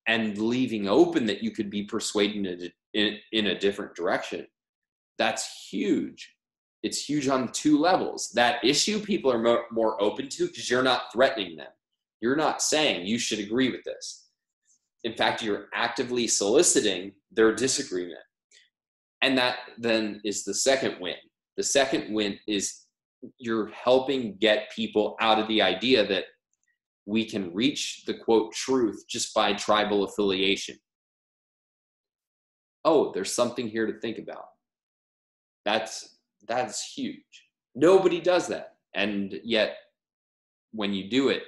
and leaving open that you could be persuaded in a different direction, that's huge. It's huge on 2 levels. That issue people are more open to because you're not threatening them. You're not saying you should agree with this. In fact, you're actively soliciting their disagreement. And that then is the second win. The second win is you're helping get people out of the idea that we can reach the quote truth just by tribal affiliation. Oh, there's something here to think about. That's huge. Nobody does that. And yet when you do it,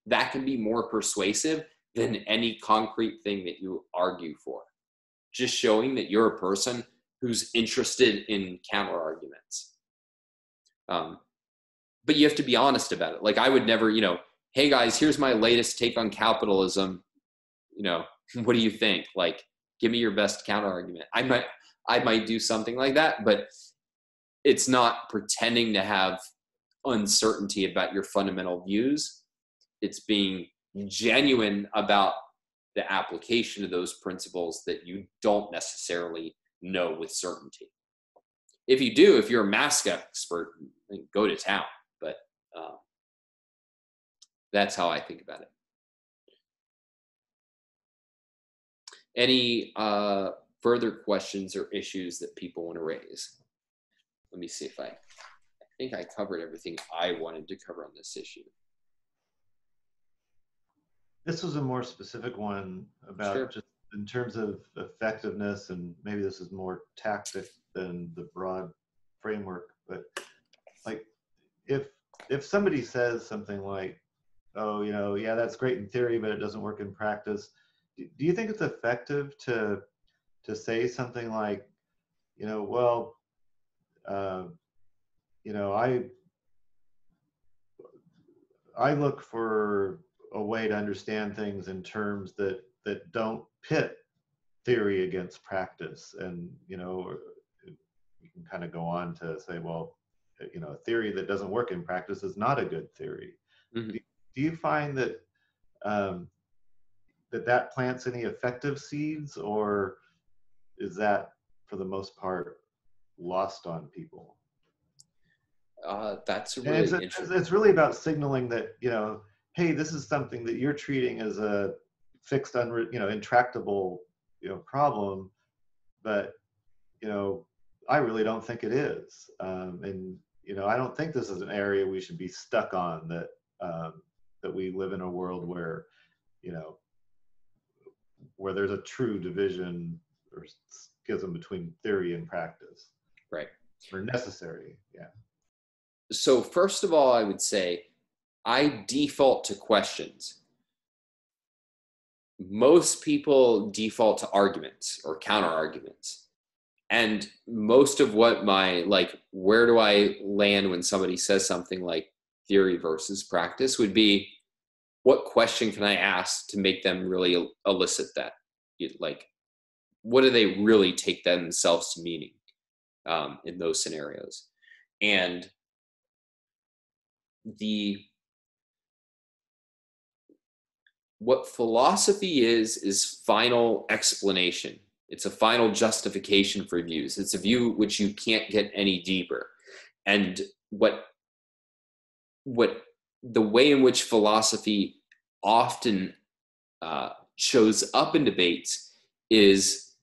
that can be more persuasive than any concrete thing that you argue for. Just showing that you're a person who's interested in counter arguments. But you have to be honest about it. Like I would never, hey guys, here's my latest take on capitalism. What do you think? Like, give me your best counter argument. I might do something like that, but it's not pretending to have uncertainty about your fundamental views. It's being genuine about the application of those principles that you don't necessarily know with certainty. If you do, if you're a mask expert, then go to town. But that's how I think about it. Any further questions or issues that people want to raise? Let me see if I think I covered everything I wanted to cover on this issue. This was a more specific one about just in terms of effectiveness, and maybe this is more tactic than the broad framework, but like if somebody says something like, oh, yeah, that's great in theory, but it doesn't work in practice, do you think it's effective to say something like, well, I look for a way to understand things in terms that don't pit theory against practice, and you can kind of go on to say, well, a theory that doesn't work in practice is not a good theory. Mm-hmm. Do you find that that plants any effective seeds, or is that for the most part lost on people? That's really interesting. It's really about signaling that, hey, this is something that you're treating as a fixed, intractable, problem, but, I really don't think it is. And, I don't think this is an area we should be stuck on, that we live in a world where, where there's a true division or schism between theory and practice. Right. Or necessary, yeah. So first of all, I would say I default to questions. Most people default to arguments or counter arguments. And most of what where do I land when somebody says something like theory versus practice would be, what question can I ask to make them really elicit that? Like, what do they really take themselves to meaning in those scenarios? And what philosophy is final explanation. It's a final justification for views. It's a view which you can't get any deeper. And what the way in which philosophy often shows up in debates is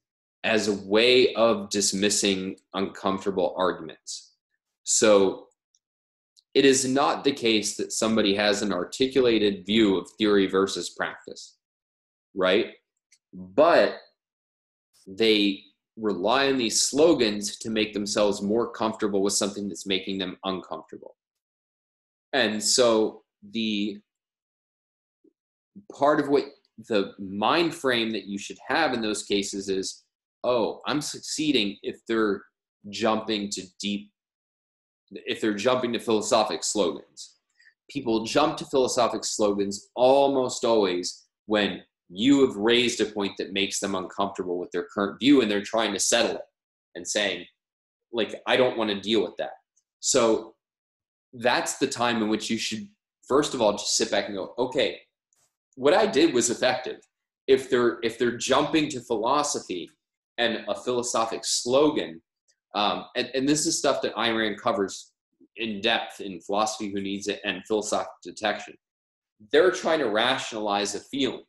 as a way of dismissing uncomfortable arguments. So it is not the case that somebody has an articulated view of theory versus practice, right? But they rely on these slogans to make themselves more comfortable with something that's making them uncomfortable. And so the part of what the mind frame that you should have in those cases is, oh, I'm succeeding if they're jumping to philosophic slogans. People jump to philosophic slogans almost always when you have raised a point that makes them uncomfortable with their current view, and they're trying to settle it and saying, like, I don't want to deal with that. So that's the time in which you should, first of all, just sit back and go, okay, what I did was effective. If they're jumping to philosophy and a philosophic slogan, and this is stuff that Ayn Rand covers in depth in Philosophy Who Needs It and Philosophic Detection. They're trying to rationalize a feeling.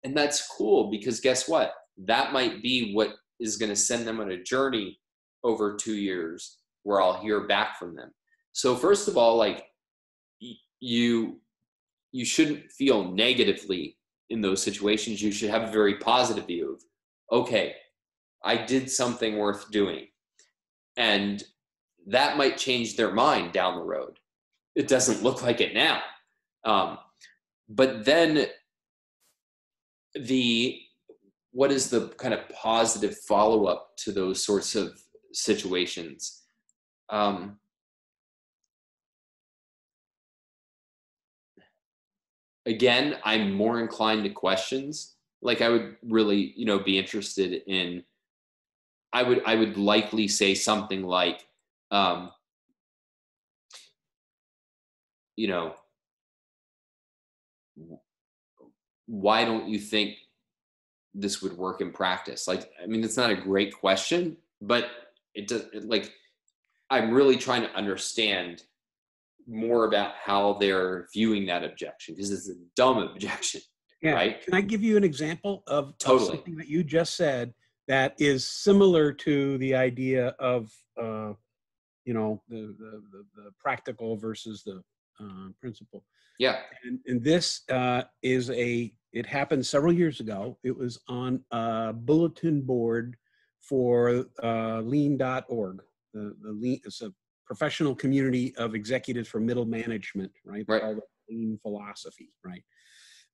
And that's cool, because guess what? That might be what is going to send them on a journey over 2 years where I'll hear back from them. So first of all, like, you shouldn't feel negatively in those situations. You should have a very positive view of, okay, I did something worth doing. And that might change their mind down the road. It doesn't look like it now. But then what is the kind of positive follow-up to those sorts of situations? Again, I'm more inclined to questions. Like, I would really, be interested in, I would likely say something like, why don't you think this would work in practice? Like, I mean, it's not a great question, but I'm really trying to understand more about how they're viewing that objection, because it's a dumb objection, right? Can I give you an example of Totally. something that you just said that is similar to the idea of, the practical versus the principle? Yeah. And this it happened several years ago. It was on a bulletin board for lean.org. The lean, it's a professional community of executives for middle management, right? Right. All the lean philosophy, right?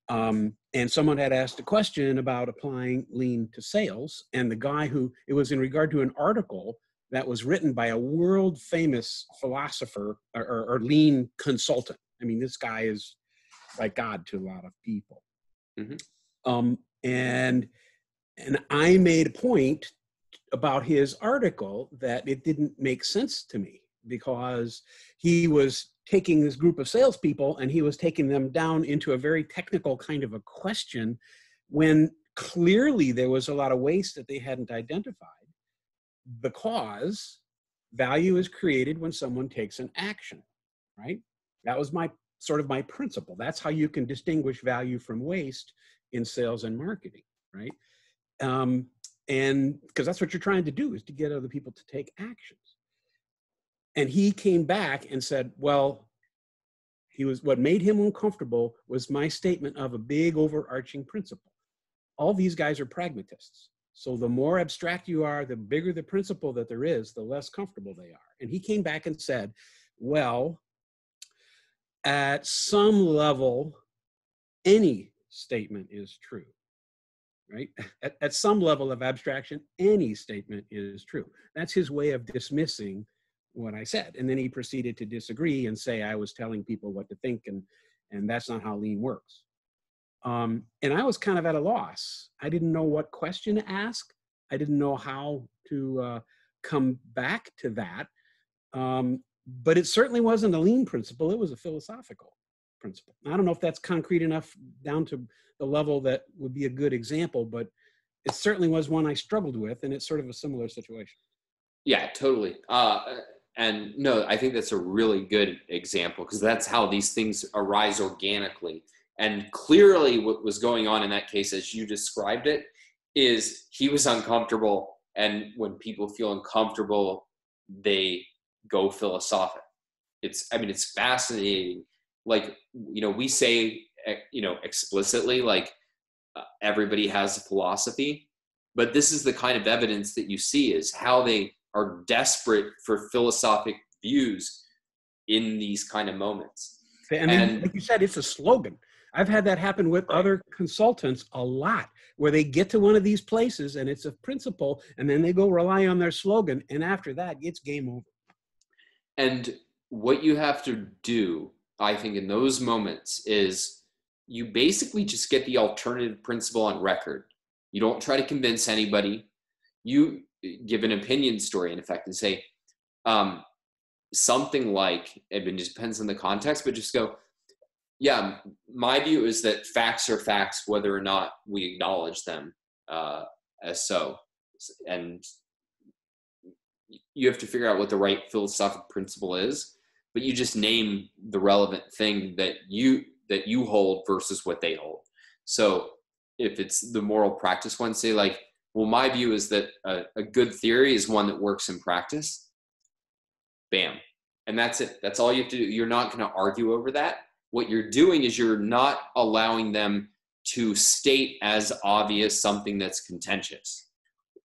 And someone had asked a question about applying lean to sales, and the guy it was in regard to an article that was written by a world famous philosopher or lean consultant. I mean, this guy is like God to a lot of people. Mm-hmm. And I made a point about his article that it didn't make sense to me, because he was taking this group of salespeople and he was taking them down into a very technical kind of a question, when clearly there was a lot of waste that they hadn't identified, because value is created when someone takes an action, right? That was my principle. That's how you can distinguish value from waste in sales and marketing, right? And because that's what you're trying to do, is to get other people to take actions. And he came back and said, well, what made him uncomfortable was my statement of a big overarching principle. All these guys are pragmatists. So the more abstract you are, the bigger the principle that there is, the less comfortable they are. And he came back and said, well, at some level, any statement is true, right? At some level of abstraction, any statement is true. That's his way of dismissing what I said. And then he proceeded to disagree and say I was telling people what to think, and that's not how lean works. And I was kind of at a loss. I didn't know what question to ask. I didn't know how to come back to that. But it certainly wasn't a lean principle. It was a philosophical principle. I don't know if that's concrete enough down to the level that would be a good example, but it certainly was one I struggled with, and it's sort of a similar situation. Yeah, totally. And no, I think that's a really good example, because that's how these things arise organically. And clearly what was going on in that case, as you described it, is he was uncomfortable, and when people feel uncomfortable, they go philosophic. It's fascinating. Like, we say, explicitly, like, everybody has a philosophy, but this is the kind of evidence that you see, is how they are desperate for philosophic views in these kind of moments. And like you said, it's a slogan. I've had that happen with other consultants a lot, where they get to one of these places and it's a principle, and then they go rely on their slogan, and after that, it's game over. And what you have to do, I think, in those moments is you basically just get the alternative principle on record. You don't try to convince anybody. You give an opinion story, in effect, and say something like, it just depends on the context, but just go, yeah, my view is that facts are facts, whether or not we acknowledge them as so. And you have to figure out what the right philosophical principle is, but you just name the relevant thing that you hold versus what they hold. So if it's the moral practice one, say like, well, my view is that a good theory is one that works in practice. Bam. And that's it. That's all you have to do. You're not going to argue over that. What you're doing is you're not allowing them to state as obvious something that's contentious.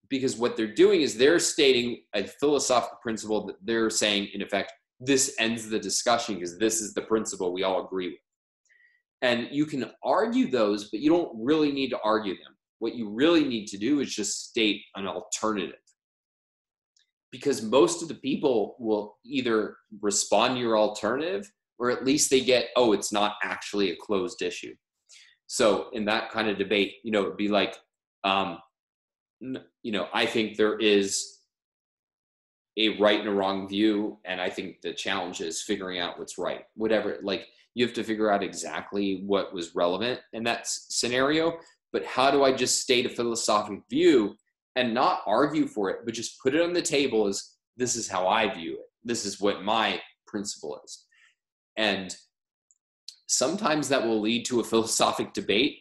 Because what they're doing is they're stating a philosophical principle that they're saying, in effect, this ends the discussion because this is the principle we all agree with. And you can argue those, but you don't really need to argue them. What you really need to do is just state an alternative. Because most of the people will either respond to your alternative, or at least they get, oh, it's not actually a closed issue. So in that kind of debate, it'd be like, I think there is a right and a wrong view, and I think the challenge is figuring out what's right. Whatever, like, you have to figure out exactly what was relevant in that scenario, but how do I just state a philosophical view and not argue for it, but just put it on the table as, this is how I view it. This is what my principle is. And sometimes that will lead to a philosophic debate.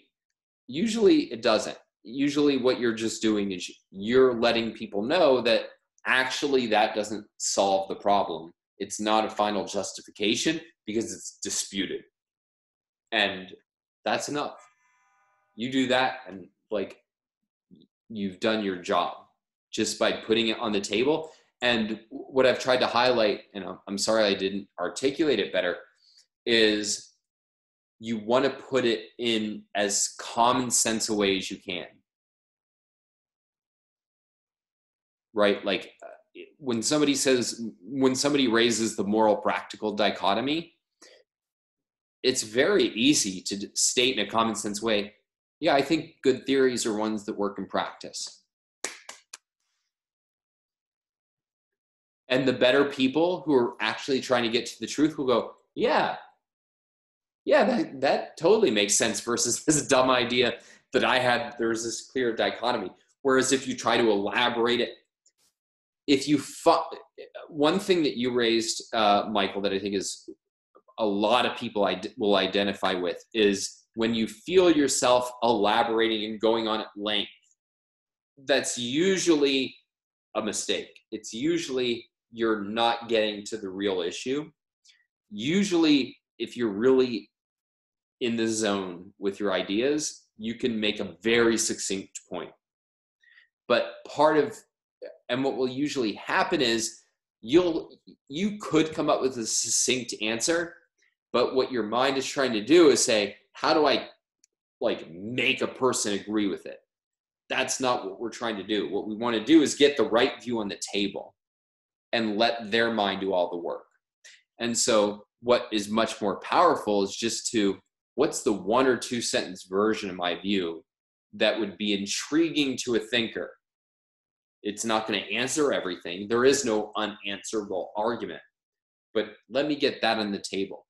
Usually it doesn't. Usually what you're just doing is you're letting people know that actually that doesn't solve the problem. It's not a final justification because it's disputed. And that's enough. You do that and like you've done your job just by putting it on the table. And what I've tried to highlight, and I'm sorry I didn't articulate it better, is you want to put it in as common sense a way as you can. Right? Like when somebody raises the moral practical dichotomy, it's very easy to state in a common sense way, yeah, I think good theories are ones that work in practice. And the better people who are actually trying to get to the truth will go, yeah, that totally makes sense, versus this dumb idea that I had, there's this clear dichotomy. Whereas if you try to elaborate it, one thing that you raised, Michael, that I think is a lot of people will identify with is when you feel yourself elaborating and going on at length, that's usually a mistake. It's usually you're not getting to the real issue. Usually, if you're really in the zone with your ideas, you can make a very succinct point. But and what will usually happen is you could come up with a succinct answer, but what your mind is trying to do is say, how do I make a person agree with it? That's not what we're trying to do. What we want to do is get the right view on the table and let their mind do all the work. And so what is much more powerful is just what's the 1 or 2 sentence version of my view that would be intriguing to a thinker? It's not going to answer everything. There is no unanswerable argument, but let me get that on the table.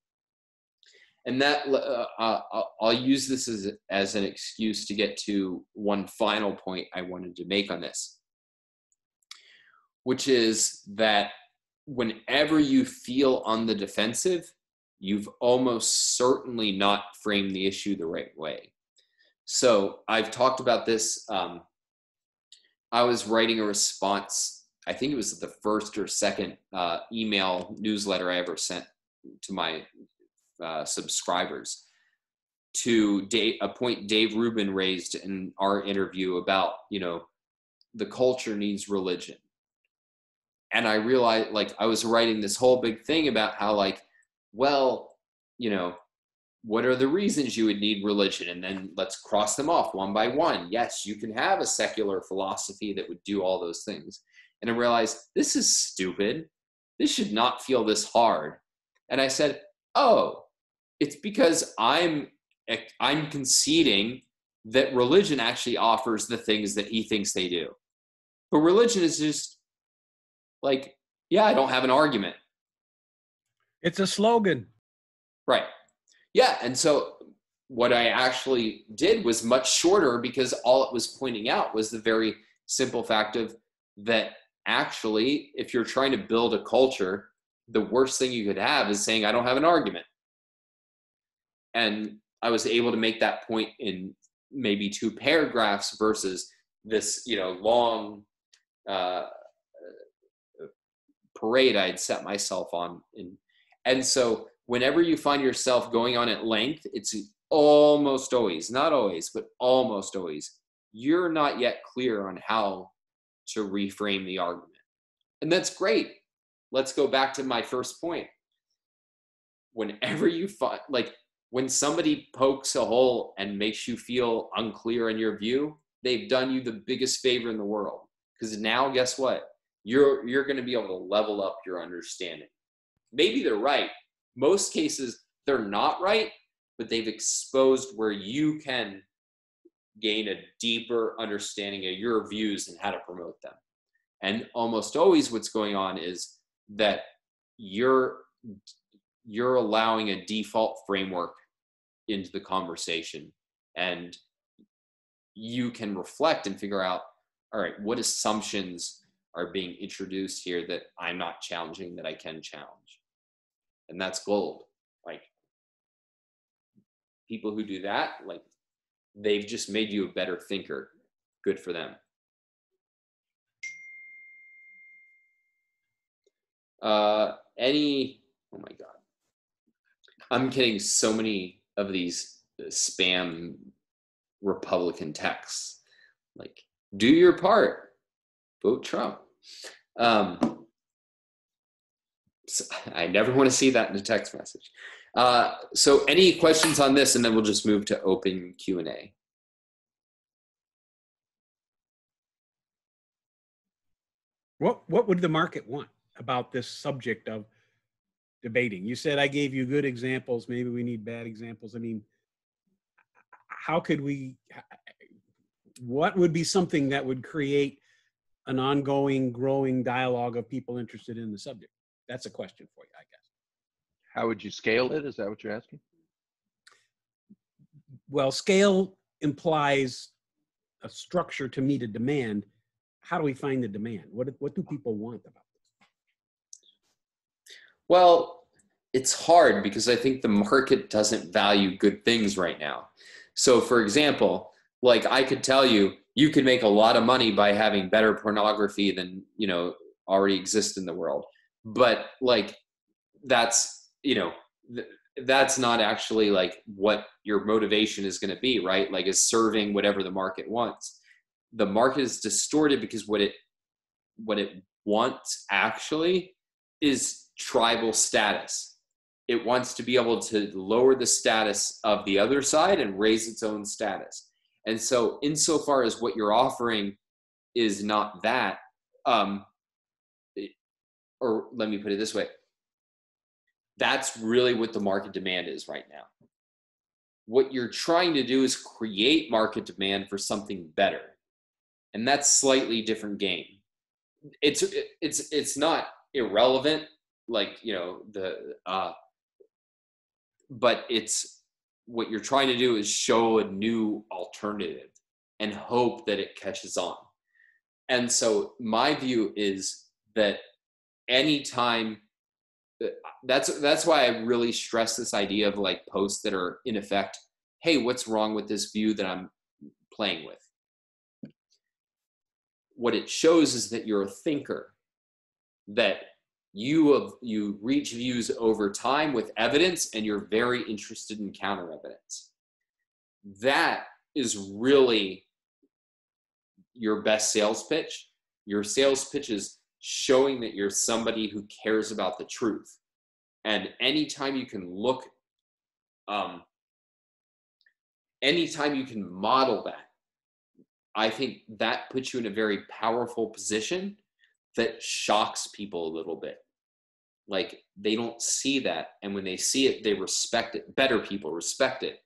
And that I'll use this as an excuse to get to one final point I wanted to make on this, which is that whenever you feel on the defensive, you've almost certainly not framed the issue the right way. So I've talked about this I was writing a response. I think it was the first or second email newsletter I ever sent to my subscribers, to a point Dave Rubin raised in our interview about, the culture needs religion. And I realized, like, I was writing this whole big thing about how, like, well, what are the reasons you would need religion? And then let's cross them off one by one. Yes, you can have a secular philosophy that would do all those things. And I realized, this is stupid. This should not feel this hard. And I said, oh, it's because I'm conceding that religion actually offers the things that he thinks they do. But religion is just like, yeah, I don't have an argument. It's a slogan. Right. Yeah. And so what I actually did was much shorter, because all it was pointing out was the very simple fact of that actually, if you're trying to build a culture, the worst thing you could have is saying, I don't have an argument. And I was able to make that point in maybe 2 paragraphs versus this, long parade I had set myself on. And so whenever you find yourself going on at length, it's almost always, not always, but almost always, you're not yet clear on how to reframe the argument. And that's great. Let's go back to my first point. Whenever you find, like, when somebody pokes a hole and makes you feel unclear in your view, they've done you the biggest favor in the world. Because now, guess what? You're going to be able to level up your understanding. Maybe they're right. Most cases, they're not right, but they've exposed where you can gain a deeper understanding of your views and how to promote them. And almost always what's going on is that you're allowing a default framework into the conversation, and you can reflect and figure out, all right, what assumptions are being introduced here that I'm not challenging, that I can challenge. And that's gold. Like, people who do that, like, they've just made you a better thinker. Good for them. Oh my God. I'm getting so many of these spam Republican texts. Like, do your part, vote Trump. So I never want to see that in a text message. So any questions on this, and then we'll just move to open Q&A. What would the market want about this subject of debating? You said I gave you good examples. Maybe we need bad examples. I mean, what would be something that would create an ongoing, growing dialogue of people interested in the subject? That's a question for you, I guess. How would you scale it? Is that what you're asking? Well, scale implies a structure to meet a demand. How do we find the demand? What do people want about this? Well, it's hard because I think the market doesn't value good things right now. So for example, like, I could tell you, you could make a lot of money by having better pornography than, already exists in the world. But like, that's not actually like what your motivation is going to be, right? Like, is serving whatever the market wants. The market is distorted because what it wants actually is tribal status. It wants to be able to lower the status of the other side and raise its own status. And so insofar as what you're offering is not that, or let me put it this way, that's really what the market demand is right now. What you're trying to do is create market demand for something better. And that's slightly different game. It's not irrelevant, like, but it's what you're trying to do is show a new alternative and hope that it catches on. And so my view is that anytime, that's why I really stress this idea of like posts that are in effect, hey, what's wrong with this view that I'm playing with? what it shows is that you're a thinker, that you reach views over time with evidence, and you're very interested in counter evidence. That is really your best sales pitch. Your sales pitch is showing that you're somebody who cares about the truth. And anytime you can model that, I think that puts you in a very powerful position that shocks people a little bit. Like, they don't see that. And when they see it, they respect it. Better people respect it.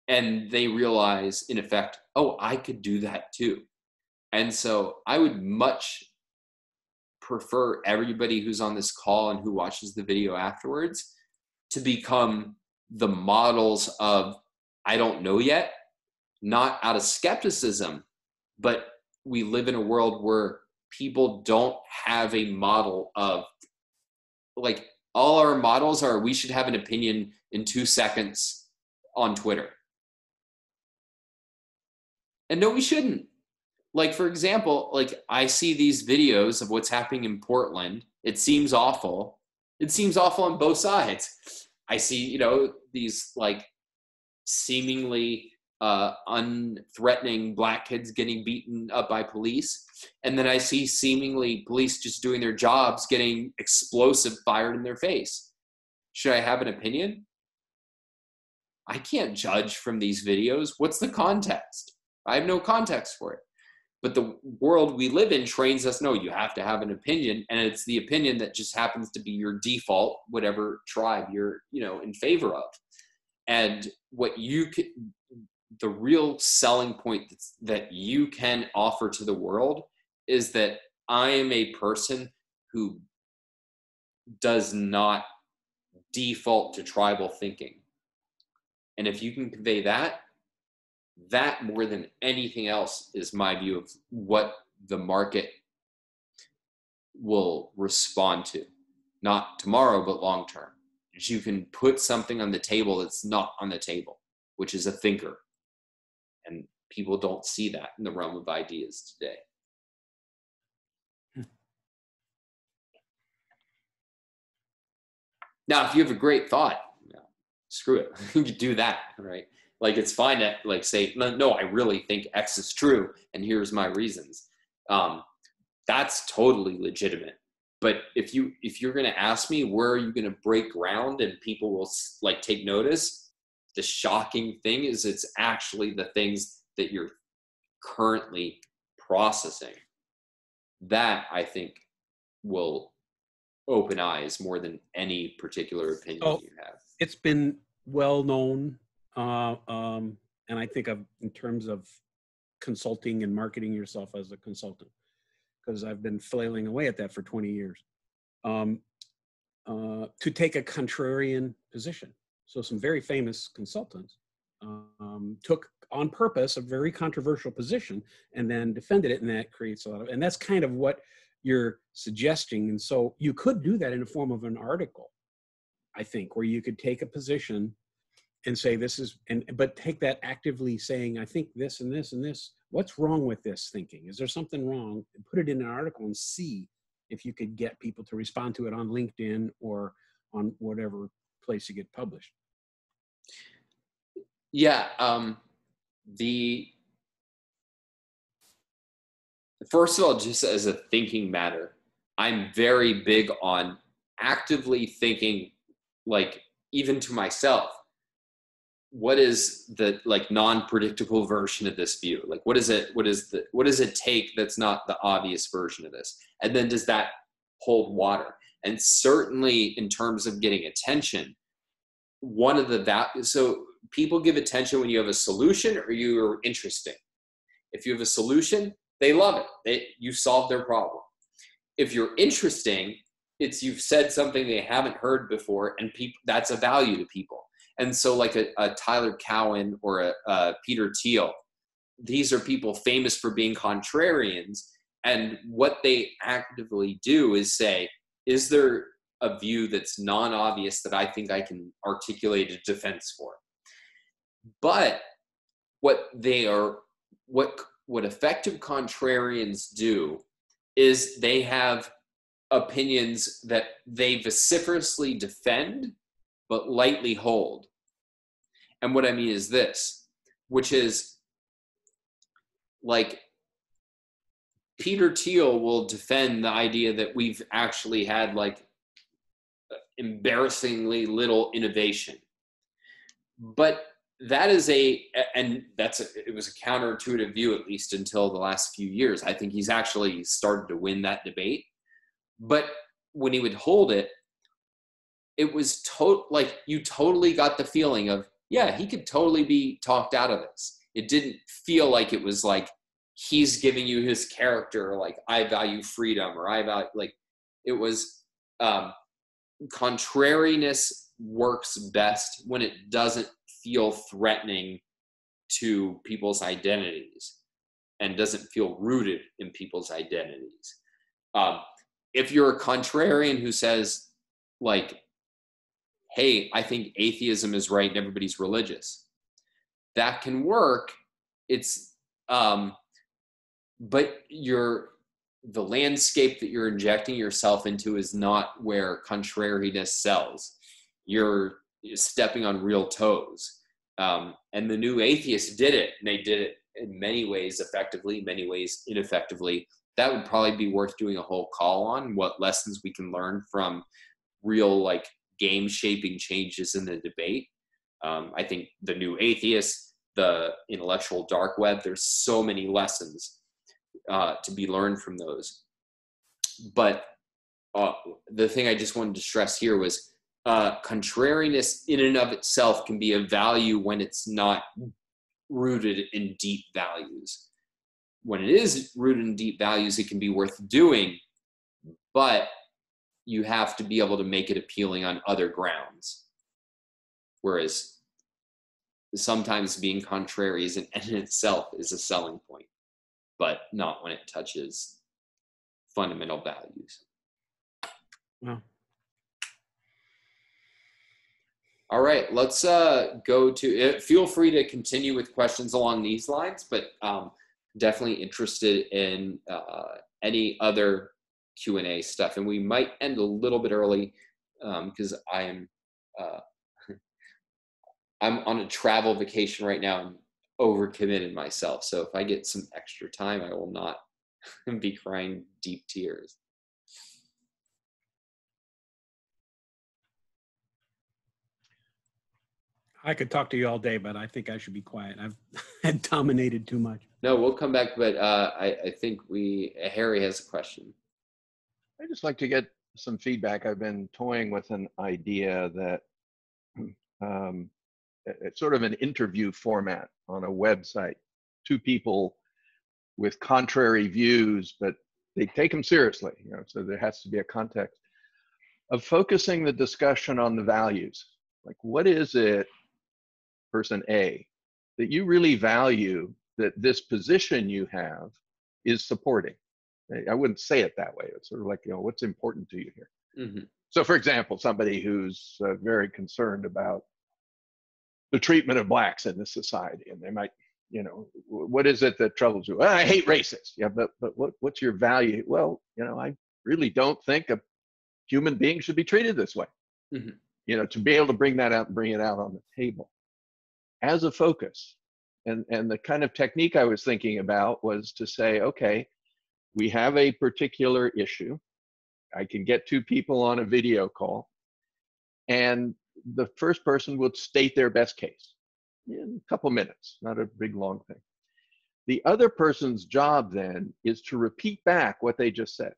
And they realize, in effect, oh, I could do that too. And so I would much prefer everybody who's on this call and who watches the video afterwards to become the models of, I don't know yet, not out of skepticism, but we live in a world where people don't have a model of, like, all our models are, we should have an opinion in 2 seconds on Twitter. And no, we shouldn't. Like, for example, like, I see these videos of what's happening in Portland. It seems awful. It seems awful on both sides. I see, you know, these like seemingly unthreatening black kids getting beaten up by police. And then I see seemingly police just doing their jobs, getting explosive fired in their face. Should I have an opinion? I can't judge from these videos. What's the context? I have no context for it. But the world we live in trains us, no, you have to have an opinion. And it's the opinion that just happens to be your default, whatever tribe you're, you know, in favor of. And what you can, the real selling point that you can offer to the world is that I am a person who does not default to tribal thinking. And if you can convey that, that more than anything else is my view of what the market will respond to. Not tomorrow, but long term. You can put something on the table that's not on the table, which is a thinker. And people don't see that in the realm of ideas today. Now, if you have a great thought, screw it. You can do that, right? Like, it's fine to like say, no, I really think X is true, and here's my reasons. That's totally legitimate. But if you're going to ask me, where are you going to break ground and people will like take notice? The shocking thing is it's actually the things that you're currently processing. That, I think, will open eyes more than any particular opinion you have. It's been well known, and I think of in terms of consulting and marketing yourself as a consultant, because I've been flailing away at that for 20 years, to take a contrarian position. So some very famous consultants took on purpose a very controversial position and then defended it, and that creates a lot of, and that's kind of what you're suggesting. And so you could do that in the form of an article, I think, where you could take a position and say this is, but take that actively saying, I think this and this and this, what's wrong with this thinking? Is there something wrong? And put it in an article and see if you could get people to respond to it on LinkedIn or on whatever place you get published. Yeah. First of all, just as a thinking matter, I'm very big on actively thinking, like, even to myself, what is the like non-predictable version of this view? Like, what does it take that's not the obvious version of this? And then does that hold water? And certainly in terms of getting attention, one of the so people give attention when you have a solution or you're interesting. If you have a solution, they love it. You solve their problem. If you're interesting, it's you've said something they haven't heard before, and that's a value to people. And so like a Tyler Cowen or a Peter Thiel, these are people famous for being contrarians. And what they actively do is say, is there a view that's non-obvious that I think I can articulate a defense for? But what what effective contrarians do is they have opinions that they vociferously defend, but lightly hold. And what I mean is this, which is like Peter Thiel will defend the idea that we've actually had like embarrassingly little innovation. But that is it was a counterintuitive view, at least until the last few years. I think he's actually started to win that debate. But when he would hold it, it was like you totally got the feeling of, yeah, he could totally be talked out of this. It didn't feel like it was like he's giving you his character, like I value freedom, or I value, like it was contrariness works best when it doesn't feel threatening to people's identities and doesn't feel rooted in people's identities. If you're a contrarian who says like, hey, I think atheism is right and everybody's religious, that can work. It's but the landscape that you're injecting yourself into is not where contrariness sells. You're stepping on real toes. And the new atheists did it, and they did it in many ways effectively, many ways ineffectively. That would probably be worth doing a whole call on, what lessons we can learn from real like game shaping changes in the debate. I think the new atheists, the intellectual dark web, there's so many lessons to be learned from those. But the thing I just wanted to stress here was contrariness in and of itself can be a value when it's not rooted in deep values. When it is rooted in deep values, it can be worth doing, but you have to be able to make it appealing on other grounds. Whereas sometimes being contrary in itself is a selling point, but not when it touches fundamental values. Wow. All right, let's go to, feel free to continue with questions along these lines, but definitely interested in any other Q&A stuff. And we might end a little bit early because I'm on a travel vacation right now and overcommitted myself. So if I get some extra time, I will not be crying deep tears. I could talk to you all day, but I think I should be quiet. I've dominated too much. No, we'll come back, but I think Harry has a question. I'd just like to get some feedback. I've been toying with an idea that it's sort of an interview format on a website. Two people with contrary views, but they take them seriously, so there has to be a context of focusing the discussion on the values. Like, what is it, person A, that you really value that this position you have is supporting? I wouldn't say it that way. It's sort of like, what's important to you here? Mm-hmm. So for example, somebody who's very concerned about the treatment of blacks in this society, and they might, what is it that troubles you? Well, I hate racists. Yeah, but what's your value? Well, I really don't think a human being should be treated this way. Mm-hmm. To be able to bring that out and bring it out on the table as a focus. And the kind of technique I was thinking about was to say, okay, we have a particular issue. I can get two people on a video call, and the first person would state their best case in a couple minutes, not a big long thing. The other person's job then is to repeat back what they just said.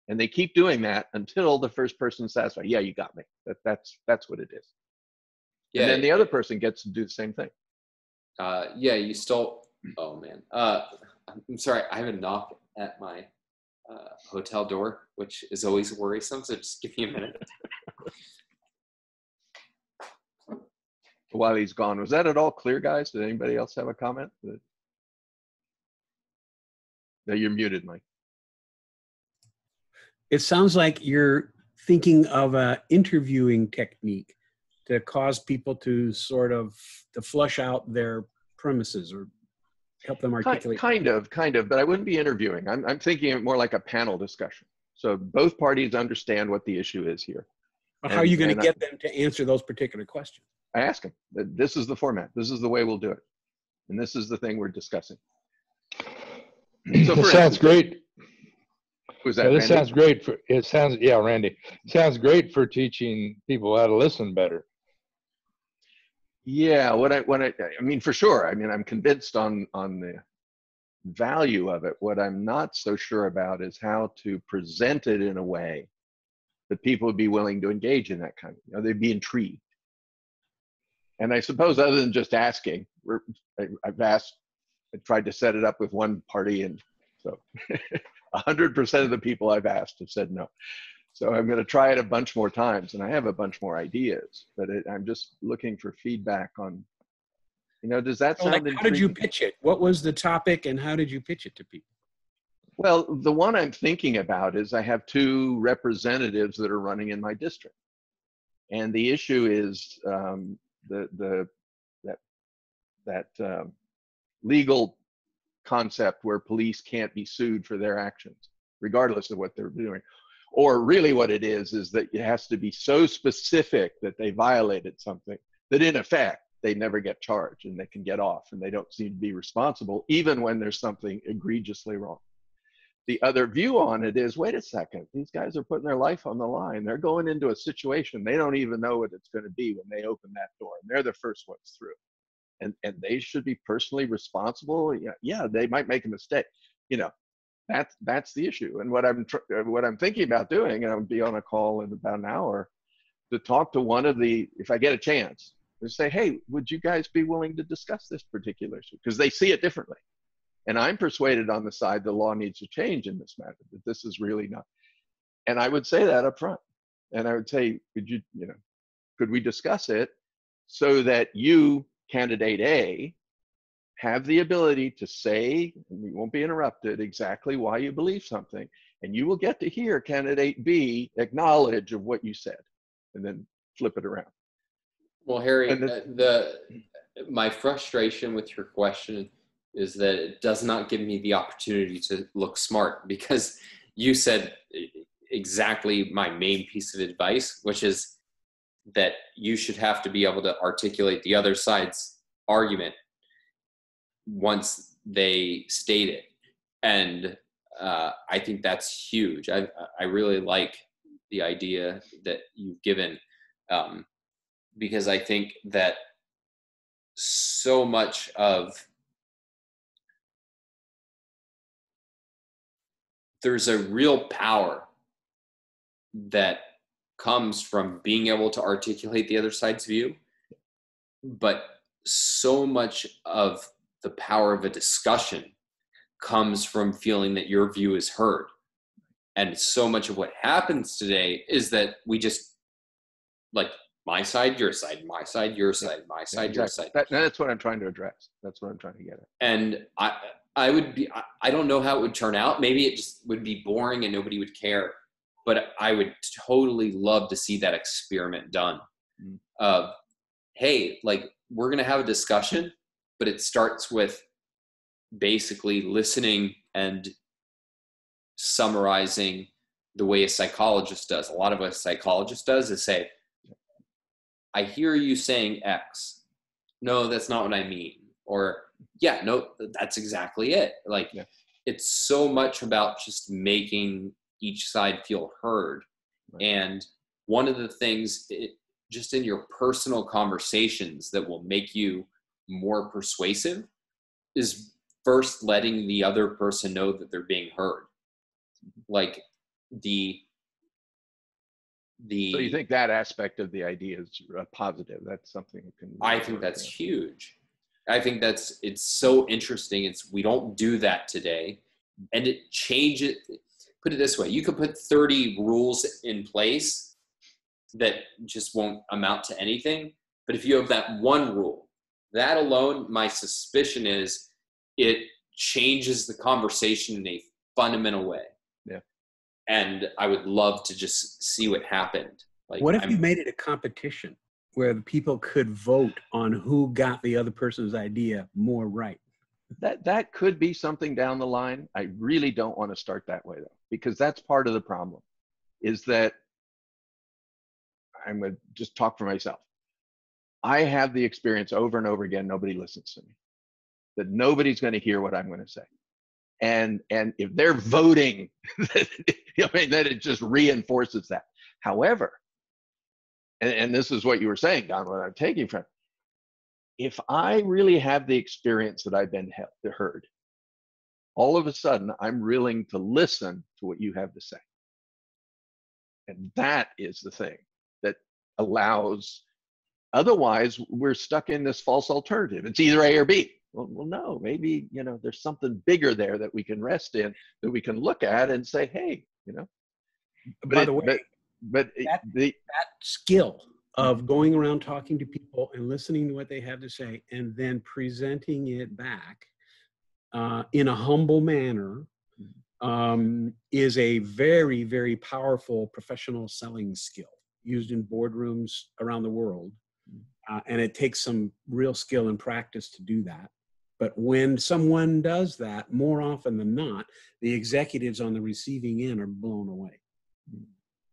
And they keep doing that until the first person is satisfied. Yeah, you got me. That's what it is. Yeah, and then the other person gets to do the same thing. Yeah, you stole. Oh man, I'm sorry. I have a knock at my hotel door, which is always worrisome. So just give me a minute. While he's gone, was that at all clear, guys? Did anybody else have a comment? No, you're muted, Mike. It sounds like you're thinking of an interviewing technique to cause people to sort of to flush out their premises, or help them articulate? Kind of, but I wouldn't be interviewing. I'm thinking of more like a panel discussion. So both parties understand what the issue is here. But how are you going to get them to answer those particular questions? I ask them, this is the format. This is the way we'll do it. And this is the thing we're discussing. So It sounds great. Was that This Randy? sounds great for, it sounds, yeah, Randy. Sounds great for teaching people how to listen better. Yeah, I mean, for sure. I mean, I'm convinced on the value of it. What I'm not so sure about is how to present it in a way that people would be willing to engage in that kind of, they'd be intrigued. And I suppose other than just asking, I've asked, I tried to set it up with one party, and so 100% of the people I've asked have said no. So I'm going to try it a bunch more times, and I have a bunch more ideas, but I'm just looking for feedback on, does that sound intriguing? How did you pitch it? What was the topic, and how did you pitch it to people? Well, the one I'm thinking about is I have 2 representatives that are running in my district, and the issue is that legal concept where police can't be sued for their actions, regardless of what they're doing. Or really what it is that it has to be so specific that they violated something that in effect, they never get charged and they can get off and they don't seem to be responsible, even when there's something egregiously wrong. The other view on it is, wait a second, these guys are putting their life on the line. They're going into a situation they don't even know what it's going to be when they open that door, and they're the first ones through. And they should be personally responsible. Yeah, they might make a mistake. That's the issue. And what I'm thinking about doing, and I'll be on a call in about an hour to talk to one of the, if I get a chance, to say, hey, would you guys be willing to discuss this particular issue? Because they see it differently. And I'm persuaded on the side the law needs to change in this matter, that this is really not. And I would say that up front. And I would say, could we discuss it so that you, candidate A, have the ability to say, and we won't be interrupted, exactly why you believe something. And you will get to hear candidate B acknowledge of what you said, and then flip it around. Well, Harry, my frustration with your question is that it does not give me the opportunity to look smart, because you said exactly my main piece of advice, which is that you should have to be able to articulate the other side's argument once they state it. And I think that's huge. I really like the idea that you've given, because I think that so much of there's a real power that comes from being able to articulate the other side's view, but so much of the power of a discussion comes from feeling that your view is heard. And so much of what happens today is that we just, like, my side, your side, my side, your side, my side, your side. That's what I'm trying to address. That's what I'm trying to get at. And I don't know how it would turn out. Maybe it just would be boring and nobody would care. But I would totally love to see that experiment done. Of, hey, like, we're going to have a discussion, but it starts with basically listening and summarizing the way a psychologist does. A lot of what a psychologist does is say, I hear you saying X. No, that's not what I mean. Or, yeah, no, that's exactly it. Like, it's so much about just making each side feel heard. Right. And one of the things just in your personal conversations that will make you more persuasive is first letting the other person know that they're being heard. Like so you think that aspect of the idea is positive? That's something you can. I think that's huge. I think it's so interesting. We don't do that today, and it changes. Put it this way, you could put 30 rules in place that just won't amount to anything. But if you have that one rule, that alone, my suspicion is it changes the conversation in a fundamental way. Yeah. And I would love to just see what happened. Like, what if you made it a competition where the people could vote on who got the other person's idea more right? That could be something down the line. I really don't want to start that way though, because that's part of the problem, is that I'm going to just talk for myself. I have the experience over and over again, nobody listens to me, that nobody's going to hear what I'm going to say. And if they're voting, I mean, then it just reinforces that. However, and this is what you were saying, Don, what I'm taking from, if I really have the experience that I've been heard, all of a sudden I'm willing to listen to what you have to say. And that is the thing that allows, otherwise we're stuck in this false alternative. It's either A or B. Well, no, maybe, there's something bigger there that we can rest in, that we can look at and say, hey, By the way, but that skill of going around talking to people and listening to what they have to say and then presenting it back in a humble manner is a very, very powerful professional selling skill used in boardrooms around the world. And it takes some real skill and practice to do that. But when someone does that, more often than not, the executives on the receiving end are blown away.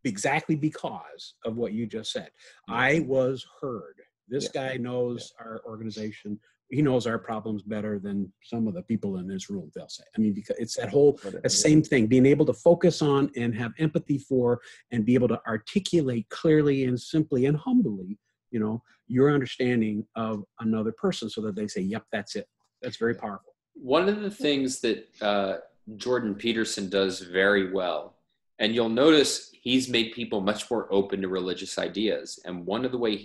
Exactly because of what you just said. I was heard. This guy knows our organization. He knows our problems better than some of the people in this room, they'll say. I mean, because it's that same thing, being able to focus on and have empathy for and be able to articulate clearly and simply and humbly, your understanding of another person so that they say, yep, that's it. That's very powerful. One of the things that Jordan Peterson does very well, and you'll notice he's made people much more open to religious ideas. And one of the ways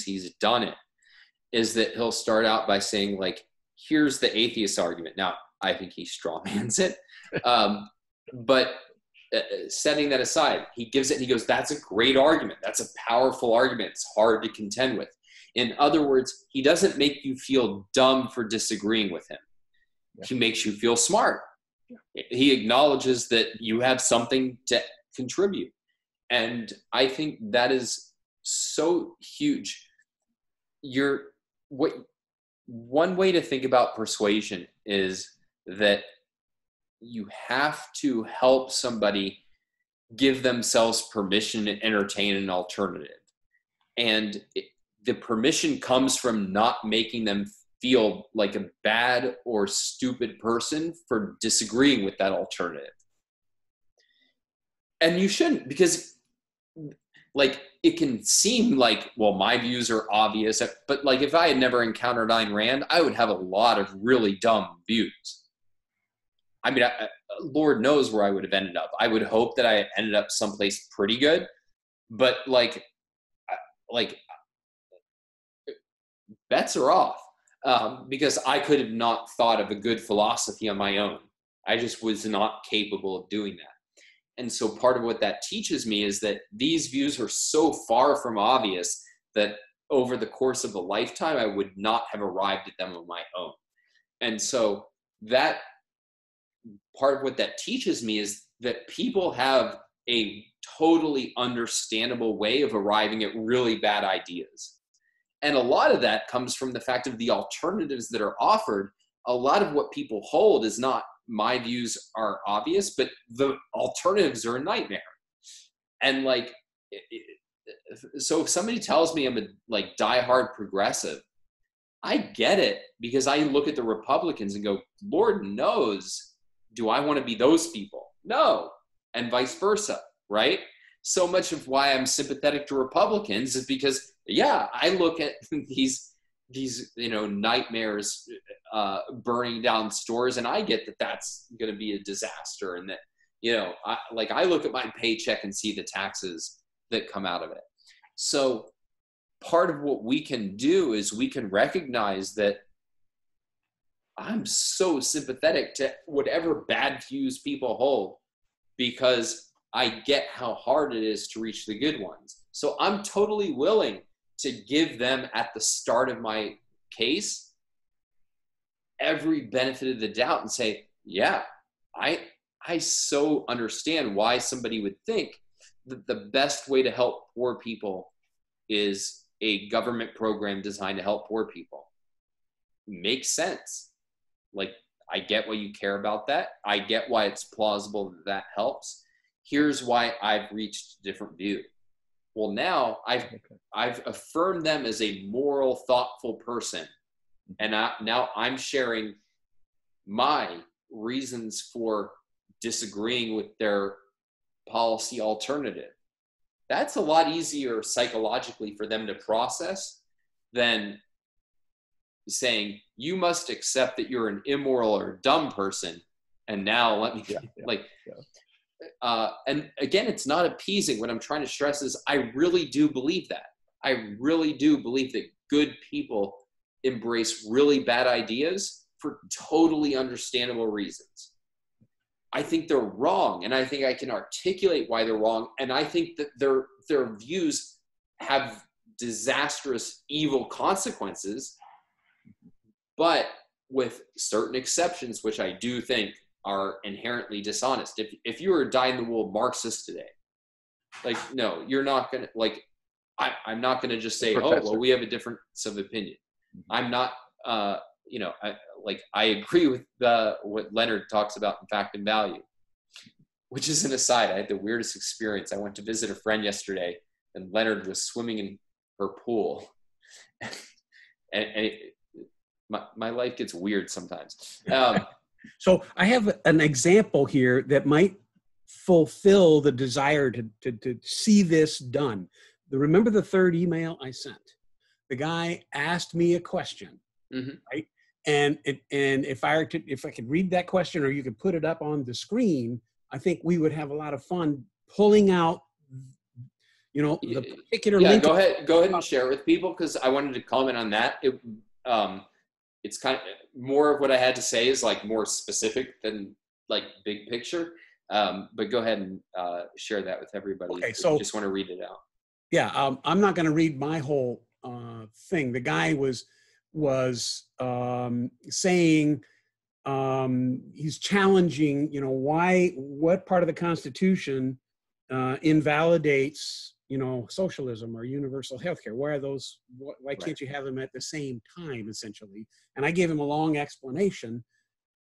he's done it is that he'll start out by saying, like, here's the atheist argument. Now, I think he strawmans it, but setting that aside, he gives it and he goes, that's a great argument. That's a powerful argument. It's hard to contend with. In other words, he doesn't make you feel dumb for disagreeing with him. Yeah. He makes you feel smart. Yeah. He acknowledges that you have something to contribute. And I think that is so huge. One way to think about persuasion is that you have to help somebody give themselves permission to entertain an alternative. And the permission comes from not making them feel like a bad or stupid person for disagreeing with that alternative. And you shouldn't, because like it can seem like, well, my views are obvious, but like if I had never encountered Ayn Rand, I would have a lot of really dumb views. I mean, Lord knows where I would have ended up. I would hope that I ended up someplace pretty good, but like bets are off because I could have not thought of a good philosophy on my own. I just was not capable of doing that. And so part of what that teaches me is that these views are so far from obvious that over the course of a lifetime, I would not have arrived at them on my own. And so that part of what that teaches me is that people have a totally understandable way of arriving at really bad ideas. And a lot of that comes from the fact of the alternatives that are offered. A lot of what people hold is not my views are obvious, but the alternatives are a nightmare. And like, so if somebody tells me I'm a like diehard progressive, I get it, because I look at the Republicans and go, Lord knows, do I want to be those people? No. And vice versa, right? So much of why I'm sympathetic to Republicans is because, yeah, I look at these nightmares burning down stores, and I get that that's going to be a disaster, and that, I look at my paycheck and see the taxes that come out of it. So part of what we can do is we can recognize that I'm so sympathetic to whatever bad views people hold, because I get how hard it is to reach the good ones. So I'm totally willing to give them at the start of my case every benefit of the doubt and say, yeah, I so understand why somebody would think that the best way to help poor people is a government program designed to help poor people. Makes sense. like, I get why you care about that. I get why it's plausible that that helps. Here's why I've reached a different view. Well, now I've affirmed them as a moral, thoughtful person. And now I'm sharing my reasons for disagreeing with their policy alternative. That's a lot easier psychologically for them to process than saying, you must accept that you're an immoral or dumb person. And now let me and again, it's not appeasing. What I'm trying to stress is I really do believe that. I really do believe that good people embrace really bad ideas for totally understandable reasons. I think they're wrong, and I think I can articulate why they're wrong, and I think that their views have disastrous, evil consequences, but with certain exceptions, which I do think are inherently dishonest. If you were a dyed-in-the-wool Marxist today, like, no, you're not going to, like, I'm not going to just say, oh, well, we have a difference of opinion. I'm not, I agree with what Leonard talks about in Fact and Value, which is an aside. I had the weirdest experience. I went to visit a friend yesterday, and Leonard was swimming in her pool. My life gets weird sometimes. So I have an example here that might fulfill the desire to see this done. Remember the third email I sent? The guy asked me a question, right? And if I could read that question, or you could put it up on the screen, I think we would have a lot of fun pulling out, the particular link. Go ahead and share it with people, because I wanted to comment on that. It's kind of more of what I had to say is like more specific than like big picture. But go ahead and share that with everybody. Okay, so I just want to read it out. Yeah, I'm not going to read my whole thing. The guy was saying he's challenging, what part of the Constitution invalidates, socialism or universal healthcare. Why are those? Why can't you have them at the same time, essentially? And I gave him a long explanation,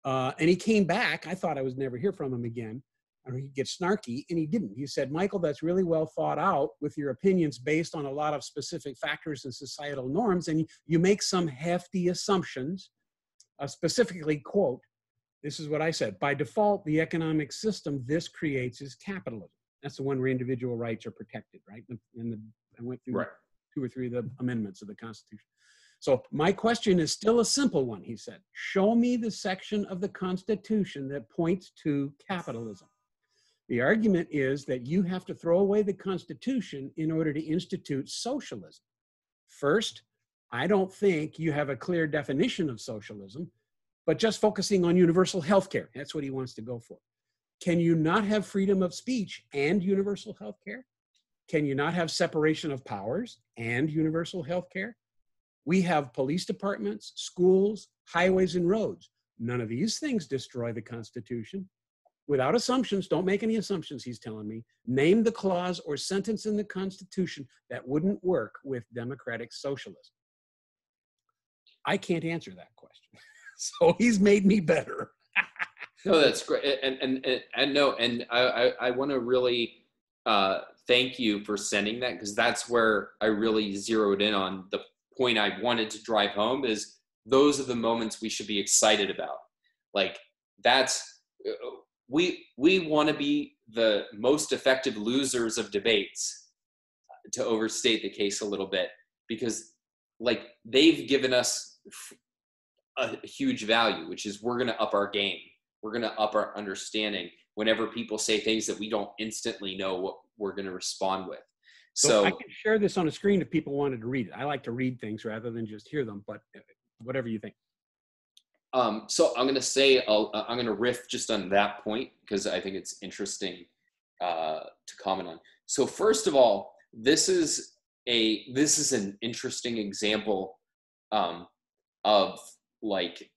and he came back. I thought I would never hear from him again. Or he'd get snarky, and he didn't. He said, Michael, that's really well thought out with your opinions based on a lot of specific factors and societal norms, and you make some hefty assumptions, specifically, quote, this is what I said, by default, the economic system this creates is capitalism. That's the one where individual rights are protected, right? I went through 2 or 3 of the amendments of the Constitution. So my question is still a simple one, he said. Show me the section of the Constitution that points to capitalism. The argument is that you have to throw away the Constitution in order to institute socialism. First, I don't think you have a clear definition of socialism, but just focusing on universal health care. That's what he wants to go for. Can you not have freedom of speech and universal health care? Can you not have separation of powers and universal health care? We have police departments, schools, highways, and roads. None of these things destroy the Constitution. Without assumptions, don't make any assumptions, he's telling me. Name the clause or sentence in the Constitution that wouldn't work with democratic socialism. I can't answer that question. So he's made me better. No, that's great. And I want to really thank you for sending that, because that's where I really zeroed in on the point I wanted to drive home is those are the moments we should be excited about. Like we want to be the most effective losers of debates, to overstate the case a little bit, because like they've given us a huge value, which is we're going to up our game. We're going to up our understanding whenever people say things that we don't instantly know what we're going to respond with. So I can share this on a screen if people wanted to read it. I like to read things rather than just hear them, but whatever you think. So I'm going to say, I'm going to riff just on that point because I think it's interesting to comment on. So first of all, this is an interesting example of like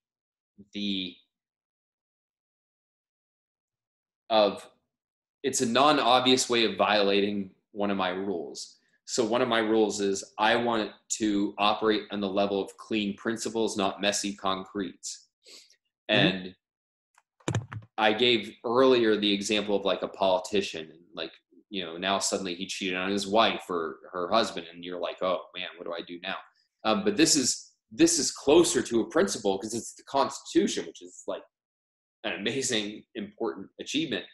it's a non-obvious way of violating one of my rules. So one of my rules is I want to operate on the level of clean principles, not messy concretes. And I gave earlier the example of like a politician, and like, you know, now suddenly he cheated on his wife or her husband, and you're like, oh man, what do I do now? But this is closer to a principle because it's the Constitution, which is like an amazing, important achievement.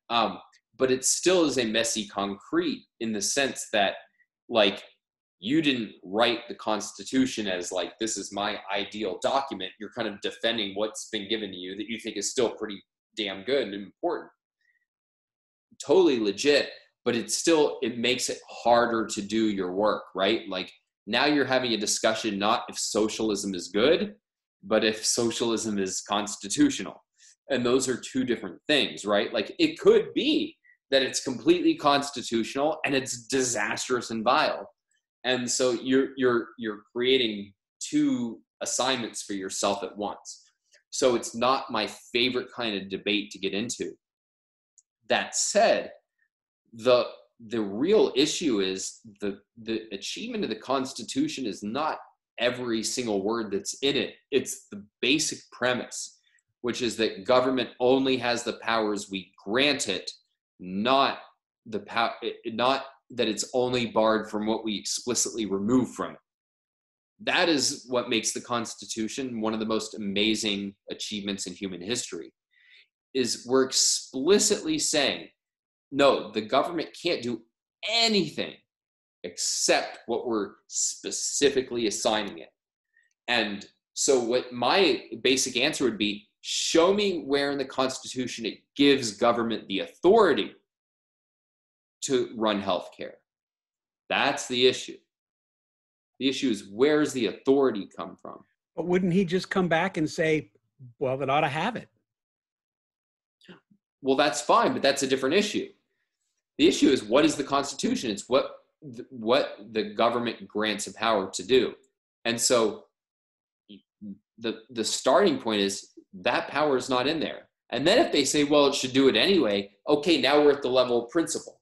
But it still is a messy concrete in the sense that, like, you didn't write the Constitution as like, this is my ideal document. You're kind of defending what's been given to you that you think is still pretty damn good and important. Totally legit, but it makes it harder to do your work, right? Like, now you're having a discussion not if socialism is good, but if socialism is constitutional. And those are two different things, right? Like, it could be that it's completely constitutional and it's disastrous and vile. And so you're creating two assignments for yourself at once. So it's not my favorite kind of debate to get into. That said, the real issue is the achievement of the Constitution is not every single word that's in it. It's the basic premise, which is that government only has the powers we grant it, not that it's only barred from what we explicitly remove from it. That is what makes the Constitution one of the most amazing achievements in human history, is we're explicitly saying, no, the government can't do anything except what we're specifically assigning it. And so what my basic answer would be, show me where in the Constitution it gives government the authority to run healthcare. That's the issue. The issue is, where's the authority come from? But wouldn't he just come back and say, well, it ought to have it? Well, that's fine, but that's a different issue. The issue is, what is the Constitution? It's what the government grants a power to do. And so the starting point is that power is not in there. And then if they say, well, it should do it anyway, okay, now we're at the level of principle.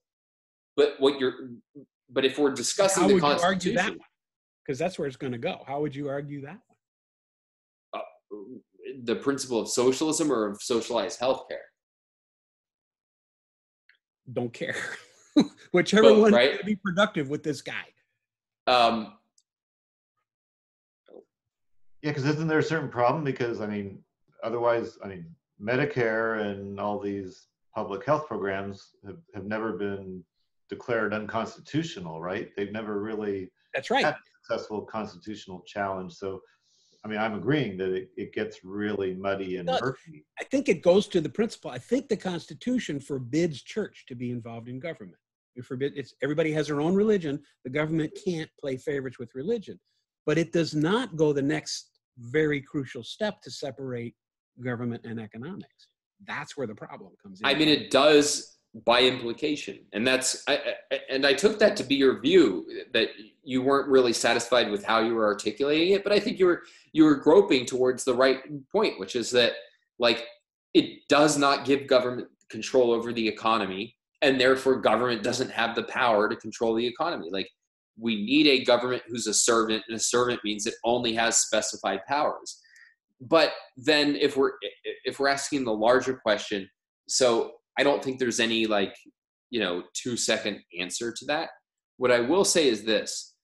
But if we're discussing the Constitution, how would you argue that one? Because that's where it's going to go. How would you argue that one? The principle of socialism or of socialized healthcare? Don't care. Whichever Both, one right? would be productive with this guy. Yeah, because isn't there a certain problem? Because, I mean, otherwise, I mean, Medicare and all these public health programs have never been declared unconstitutional, right? They've never really That's right. had a successful constitutional challenge. So, I mean, I'm agreeing that it gets really muddy and murky. I think it goes to the principle. I think the Constitution forbids church to be involved in government. Everybody has their own religion. The government can't play favorites with religion. But it does not go the next very crucial step to separate government and economics. That's where the problem comes in. I mean, it does by implication. And I took that to be your view, that you weren't really satisfied with how you were articulating it, but I think you were groping towards the right point, which is that, like, it does not give government control over the economy, and therefore government doesn't have the power to control the economy. Like, we need a government who's a servant, and a servant means it only has specified powers. But then if we're asking the larger question, so I don't think there's any 2-second answer to that. What I will say is this: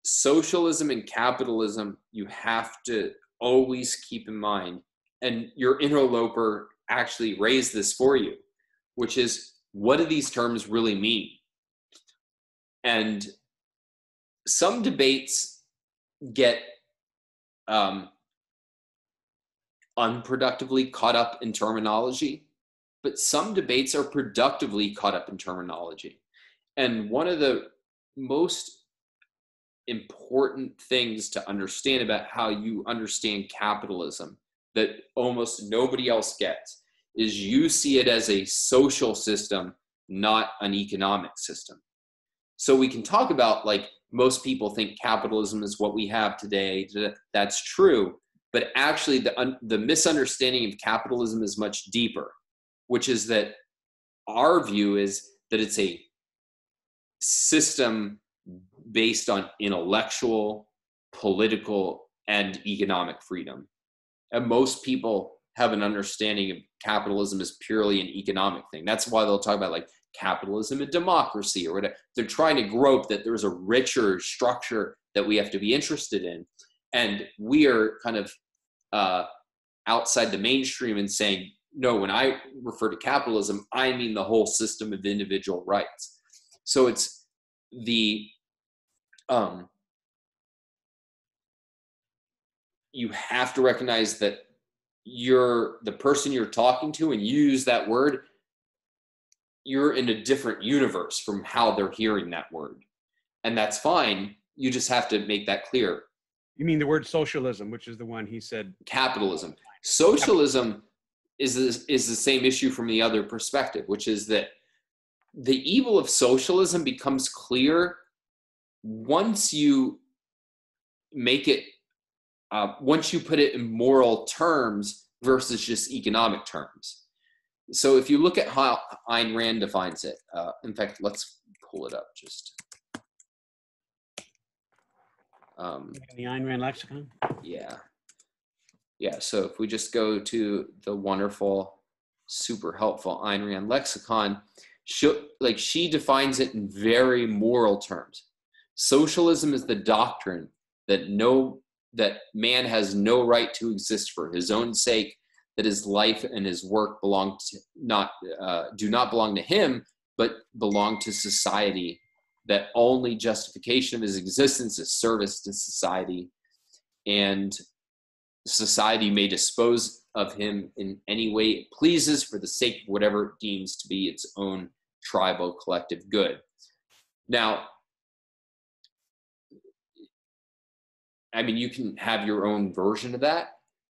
socialism and capitalism, you have to always keep in mind, and your interloper actually raised this for you, which is, what do these terms really mean? And some debates get unproductively caught up in terminology, but some debates are productively caught up in terminology. And one of the most important things to understand about how you understand capitalism that almost nobody else gets is you see it as a social system, not an economic system. So we can talk about, like, most people think capitalism is what we have today. That's true. But actually, the misunderstanding of capitalism is much deeper, which is that our view is that it's a system based on intellectual, political, and economic freedom. And most people have an understanding of capitalism as purely an economic thing. That's why they'll talk about like capitalism and democracy or whatever. They're trying to grope that there's a richer structure that we have to be interested in. And we are kind of outside the mainstream and saying, no, when I refer to capitalism, I mean the whole system of individual rights. So it's the, you have to recognize that you're the person you're talking to, and you use that word, you're in a different universe from how they're hearing that word. And that's fine. You just have to make that clear. You mean the word socialism, which is the one he said. Capitalism. Socialism is the same issue from the other perspective, which is that the evil of socialism becomes clear once you make it, once you put it in moral terms versus just economic terms. So if you look at how Ayn Rand defines it, in fact, let's pull it up just. The Ayn Rand lexicon? Yeah. Yeah, so if we just go to the wonderful, super helpful Ayn Rand lexicon, she defines it in very moral terms. Socialism is the doctrine that man has no right to exist for his own sake, that his life and his work do not belong to him, but belong to society, that only justification of his existence is service to society, and society may dispose of him in any way it pleases for the sake of whatever it deems to be its own tribal collective good. Now, I mean, you can have your own version of that,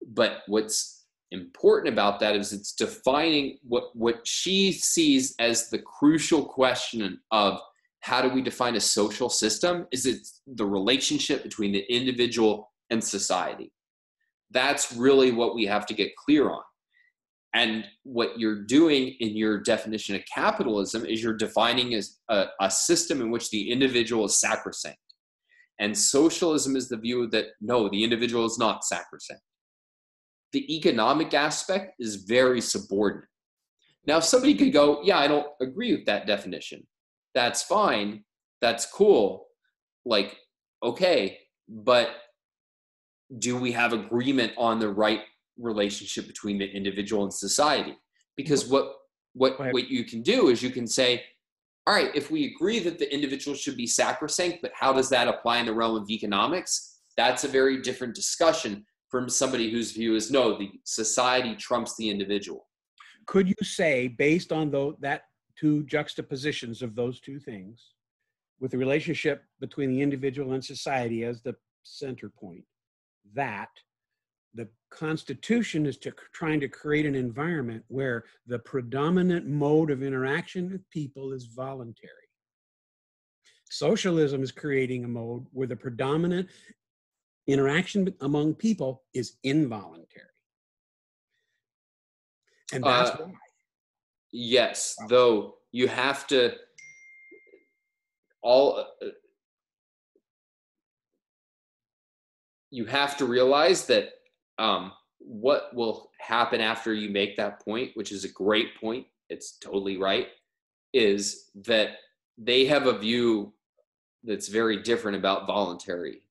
but what's important about that is it's defining what she sees as the crucial question of how do we define a social system. Is it the relationship between the individual and society? That's really what we have to get clear on. And what you're doing in your definition of capitalism is you're defining as a system in which the individual is sacrosanct. And socialism is the view that, no, the individual is not sacrosanct. The economic aspect is very subordinate. Now, somebody could go, yeah, I don't agree with that definition. That's fine. That's cool. Like, okay, but do we have agreement on the right relationship between the individual and society? Because what you can do is you can say, all right, if we agree that the individual should be sacrosanct, but how does that apply in the realm of economics? That's a very different discussion from somebody whose view is, no, the society trumps the individual. Could you say, based on that two juxtapositions of those two things, with the relationship between the individual and society as the center point, that the Constitution is trying to create an environment where the predominant mode of interaction with people is voluntary? Socialism is creating a mode where the predominant interaction among people is involuntary. And that's why. Yes, though you have to you have to realize that what will happen after you make that point, which is a great point, it's totally right, is that they have a view that's very different about voluntary.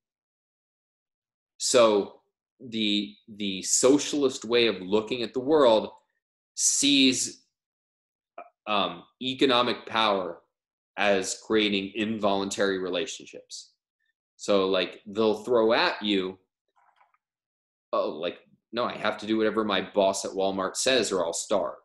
So the socialist way of looking at the world sees economic power as creating involuntary relationships. So like they'll throw at you, oh, like, no, I have to do whatever my boss at Walmart says or I'll starve.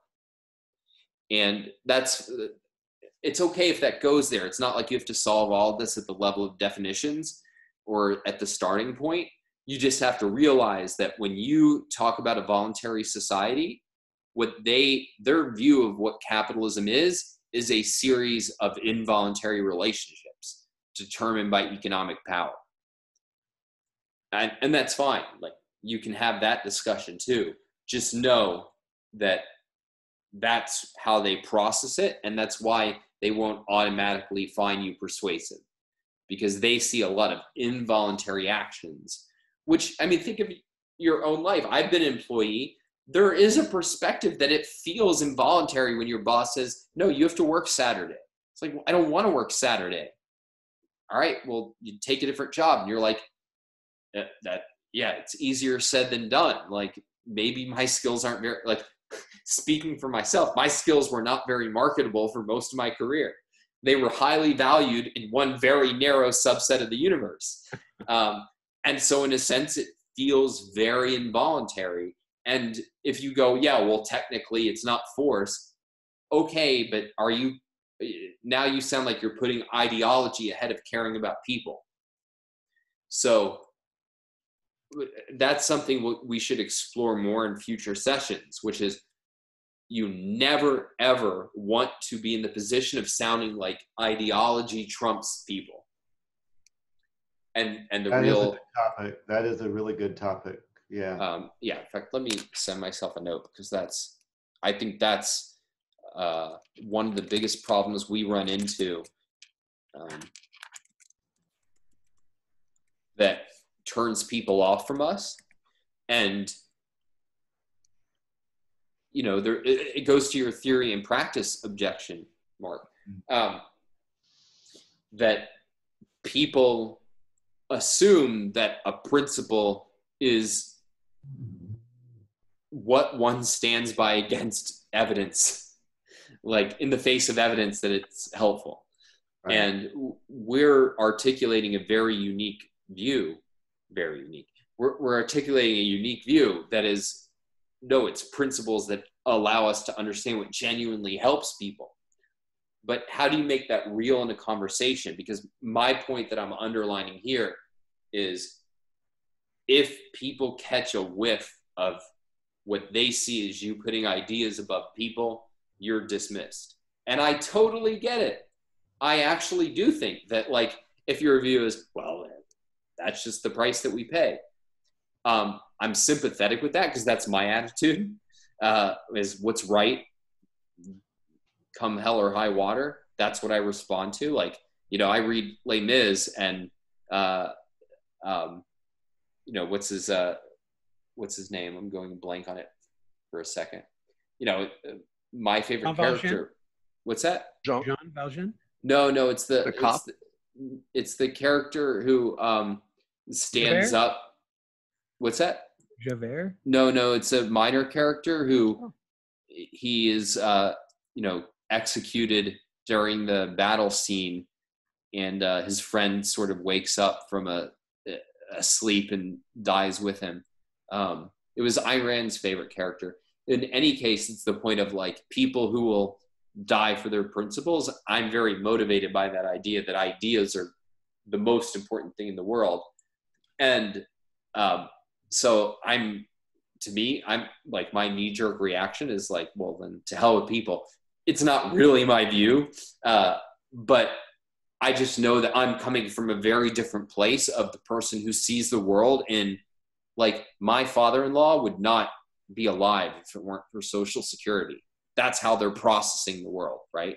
And it's okay if that goes there. It's not like you have to solve all of this at the level of definitions or at the starting point. You just have to realize that when you talk about a voluntary society, their view of what capitalism is a series of involuntary relationships determined by economic power. And that's fine. Like, you can have that discussion too. Just know that that's how they process it, and that's why they won't automatically find you persuasive, because they see a lot of involuntary actions, which, I mean, think of your own life. I've been an employee. There is a perspective that it feels involuntary when your boss says, no, you have to work Saturday. It's like, I don't want to work Saturday. All right, well, you take a different job. And you're like, yeah, it's easier said than done. Like, maybe my skills aren't very, like, speaking for myself, my skills were not very marketable for most of my career. They were highly valued in one very narrow subset of the universe. And so in a sense, it feels very involuntary. And if you go, yeah, well, technically it's not force. Okay, but now you sound like you're putting ideology ahead of caring about people. So that's something we should explore more in future sessions, which is you never, ever want to be in the position of sounding like ideology trumps people. And the that real is a good topic. That is a really good topic. Yeah. Yeah. In fact, let me send myself a note, because I think that's one of the biggest problems we run into that turns people off from us. And it goes to your theory and practice objection, Mark, that people assume that a principle is what one stands by against evidence, like in the face of evidence that it's helpful. Right. And we're articulating a very unique view, very unique. We're articulating a unique view that is, no, it's principles that allow us to understand what genuinely helps people. But how do you make that real in a conversation? Because my point that I'm underlining here is, if people catch a whiff of what they see as you putting ideas above people, you're dismissed. And I totally get it. I actually do think that, like, if your view is, well, that's just the price that we pay. I'm sympathetic with that, because that's my attitude, is what's right, come hell or high water. That's what I respond to. Like, I read Les Mis, and what's his name? I'm going blank on it for a second. My favorite character. Valjean? What's that? Jean Valjean? No, it's the cop. It's the character who stands Javert? up. What's that? Javert? No, it's a minor character who he is executed during the battle scene, and his friend sort of wakes up from a sleep and dies with him. It was Iran's favorite character. In any case, it's the point of, like, people who will die for their principles. I'm very motivated by that idea, that ideas are the most important thing in the world. And so I'm like, my knee-jerk reaction is like, well, then to hell with people. It's not really my view, but I just know that I'm coming from a very different place of the person who sees the world in, like, my father-in-law would not be alive if it weren't for Social Security. That's how they're processing the world, right?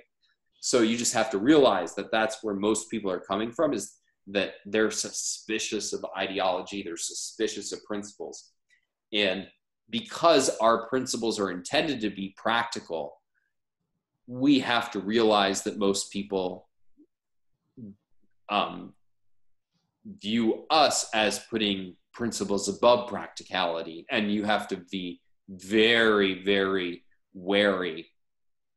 So you just have to realize that that's where most people are coming from, is that they're suspicious of ideology, they're suspicious of principles. And because our principles are intended to be practical, we have to realize that most people view us as putting principles above practicality, and you have to be very, very wary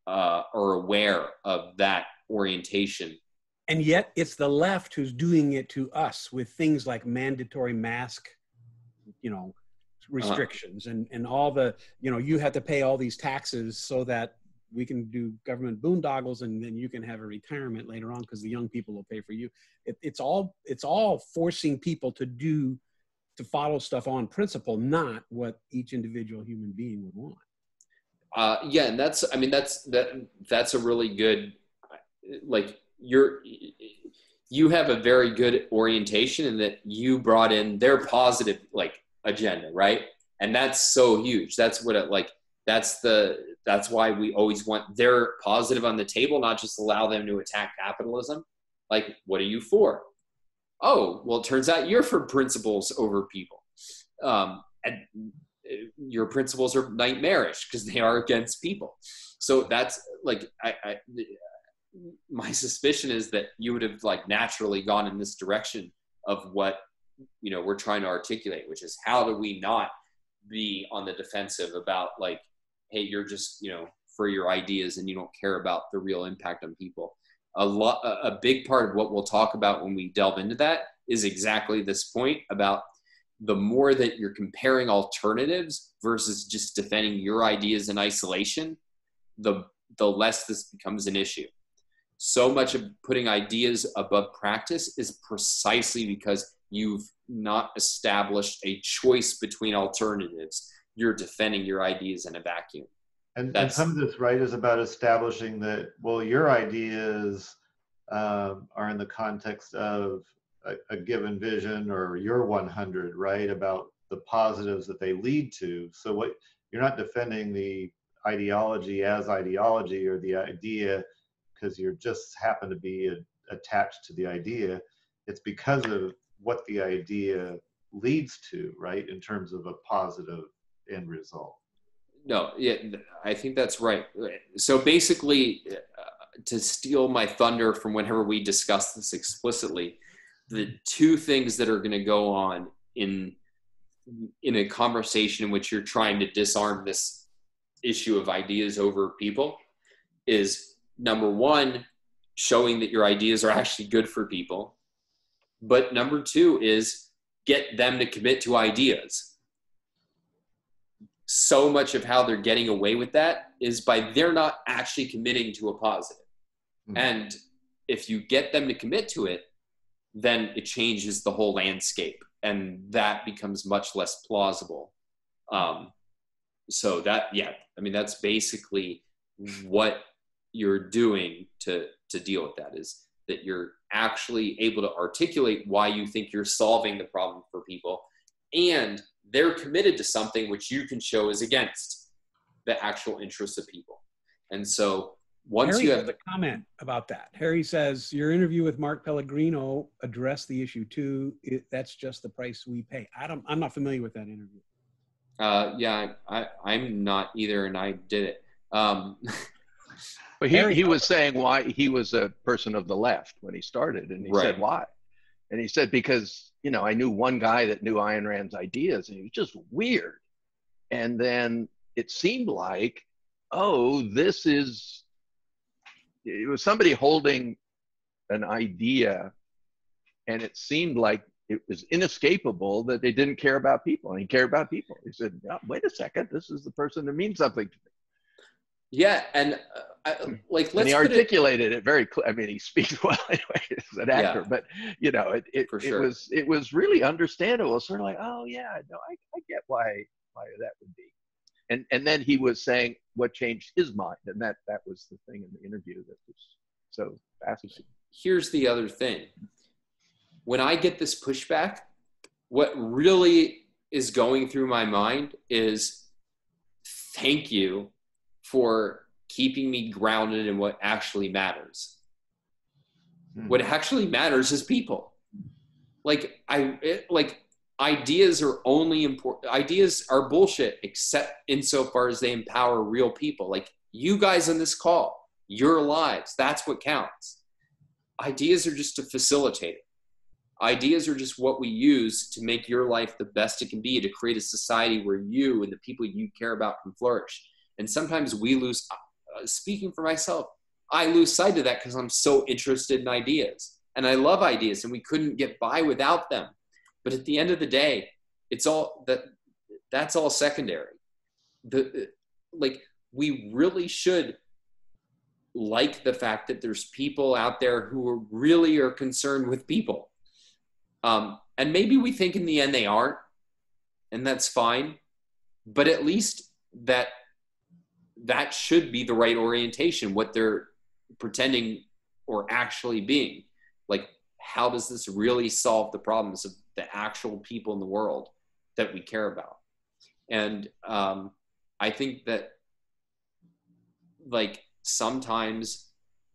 or aware of that orientation. And yet it's the left who's doing it to us with things like mandatory mask, restrictions and all the, you have to pay all these taxes so that we can do government boondoggles, and then you can have a retirement later on because the young people will pay for you. It's all forcing people to follow stuff on principle, not what each individual human being would want. Yeah, and that's a really good, like, you have a very good orientation in that you brought in their positive, like, agenda, right? And that's so huge. That's what that's why we always want their positive on the table, not just allow them to attack capitalism. Like, what are you for? Oh, well, it turns out you're for principles over people. and your principles are nightmarish because they are against people. So that's like, my suspicion is that you would have like naturally gone in this direction of what, you know, we're trying to articulate, which is how do we not be on the defensive about like, hey, you're just, you know, for your ideas and you don't care about the real impact on people. A big part of what we'll talk about when we delve into that is exactly this point about the more that you're comparing alternatives versus just defending your ideas in isolation, the less this becomes an issue. So much of putting ideas above practice is precisely because you've not established a choice between alternatives. You're defending your ideas in a vacuum. And some of this, right, is about establishing that, well, your ideas are in the context of a given vision or your 100, right, about the positives that they lead to. So what you're not defending the ideology as ideology or the idea because you just happen to be attached to the idea. It's because of what the idea leads to, right, in terms of a positive end result. No, yeah, I think that's right. So basically, to steal my thunder from whenever we discuss this explicitly, the two things that are going to go on in a conversation in which you're trying to disarm this issue of ideas over people is, number one, showing that your ideas are actually good for people. But number two is get them to commit to ideas. So much of how they're getting away with that is by they're not actually committing to a positive. Mm-hmm. And if you get them to commit to it, then it changes the whole landscape and that becomes much less plausible. So that, yeah, I mean, that's basically what you're doing to deal with that, is that you're actually able to articulate why you think you're solving the problem for people, and they're committed to something which you can show is against the actual interests of people. And so once Harry you have has a comment about that. Harry says, your interview with Mark Pellegrino addressed the issue too. That's just the price we pay. I'm not familiar with that interview. Yeah, I'm not either, and I did it. But he was saying why he was a person of the left when he started, and he said why. And he said, because, you know, I knew one guy that knew Ayn Rand's ideas, and he was just weird. And then it seemed like, oh, it was somebody holding an idea, and it seemed like it was inescapable that they didn't care about people, and he cared about people. He said, oh, wait a second, this is the person that means something to me. Yeah, and and he articulated it very clear. I mean, he speaks well anyway as an actor, but you know, it was really understandable. Sort of like, oh yeah, no, I get why that would be. And then he was saying what changed his mind, and that was the thing in the interview that was so fascinating. Here's the other thing: when I get this pushback, what really is going through my mind is, thank you for keeping me grounded in what actually matters. What actually matters is people. Ideas are only important. Ideas are bullshit, except insofar as they empower real people. Like you guys on this call, your lives, that's what counts. Ideas are just to facilitate it. Ideas are just what we use to make your life the best it can be, to create a society where you and the people you care about can flourish. And sometimes we lose, speaking for myself, I lose sight of that because I'm so interested in ideas. And I love ideas, and we couldn't get by without them. But at the end of the day, it's all that's all secondary. We really should like the fact that there's people out there who really are concerned with people. And maybe we think in the end they aren't, and that's fine. But at least that should be the right orientation, what they're pretending or actually being. Like, how does this really solve the problems of the actual people in the world that we care about? And I think that, like, sometimes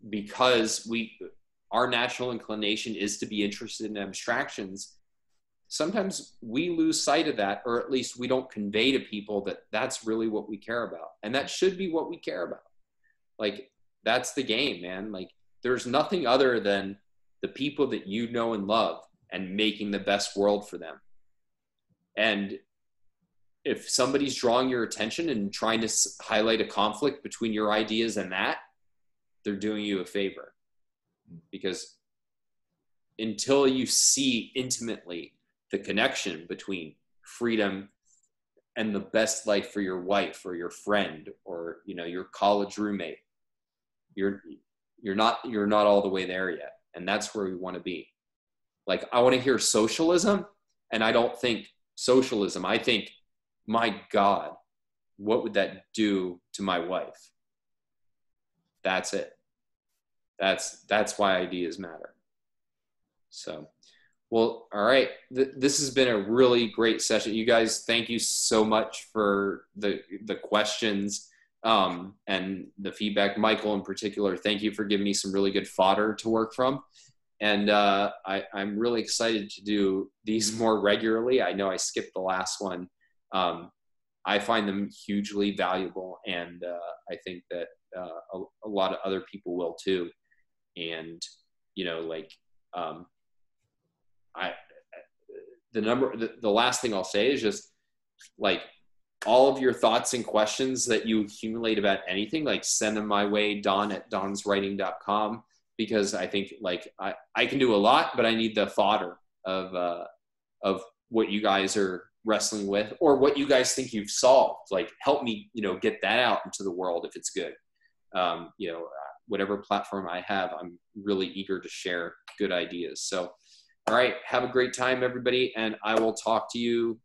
because our natural inclination is to be interested in abstractions, sometimes we lose sight of that, or at least we don't convey to people that that's really what we care about. And that should be what we care about. Like, that's the game, man. Like, there's nothing other than the people that you know and love and making the best world for them. And if somebody's drawing your attention and trying to highlight a conflict between your ideas and that, they're doing you a favor. Because until you see intimately the connection between freedom and the best life for your wife or your friend or, you know, your college roommate, you're not all the way there yet. And that's where we want to be. Like, I want to hear socialism, and I don't think socialism. I think, my God, what would that do to my wife? That's it. That's why ideas matter. So, well, all right. This has been a really great session. You guys, thank you so much for the questions and the feedback. Michael, in particular, thank you for giving me some really good fodder to work from. And I'm really excited to do these more regularly. I know I skipped the last one. I find them hugely valuable, and I think that a lot of other people will too. And, you know, like, the last thing I'll say is just, like, all of your thoughts and questions that you accumulate about anything, like, send them my way, don@donswriting.com, because I think, like, I can do a lot, but I need the fodder of what you guys are wrestling with, or what you guys think you've solved. Like, help me, you know, get that out into the world if it's good. You know, whatever platform I have, I'm really eager to share good ideas. So, all right, have a great time, everybody, and I will talk to you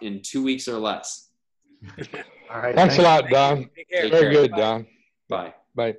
in 2 weeks or less. All right. Thanks a lot, Don. Take care. Very good, Don. Bye. Bye.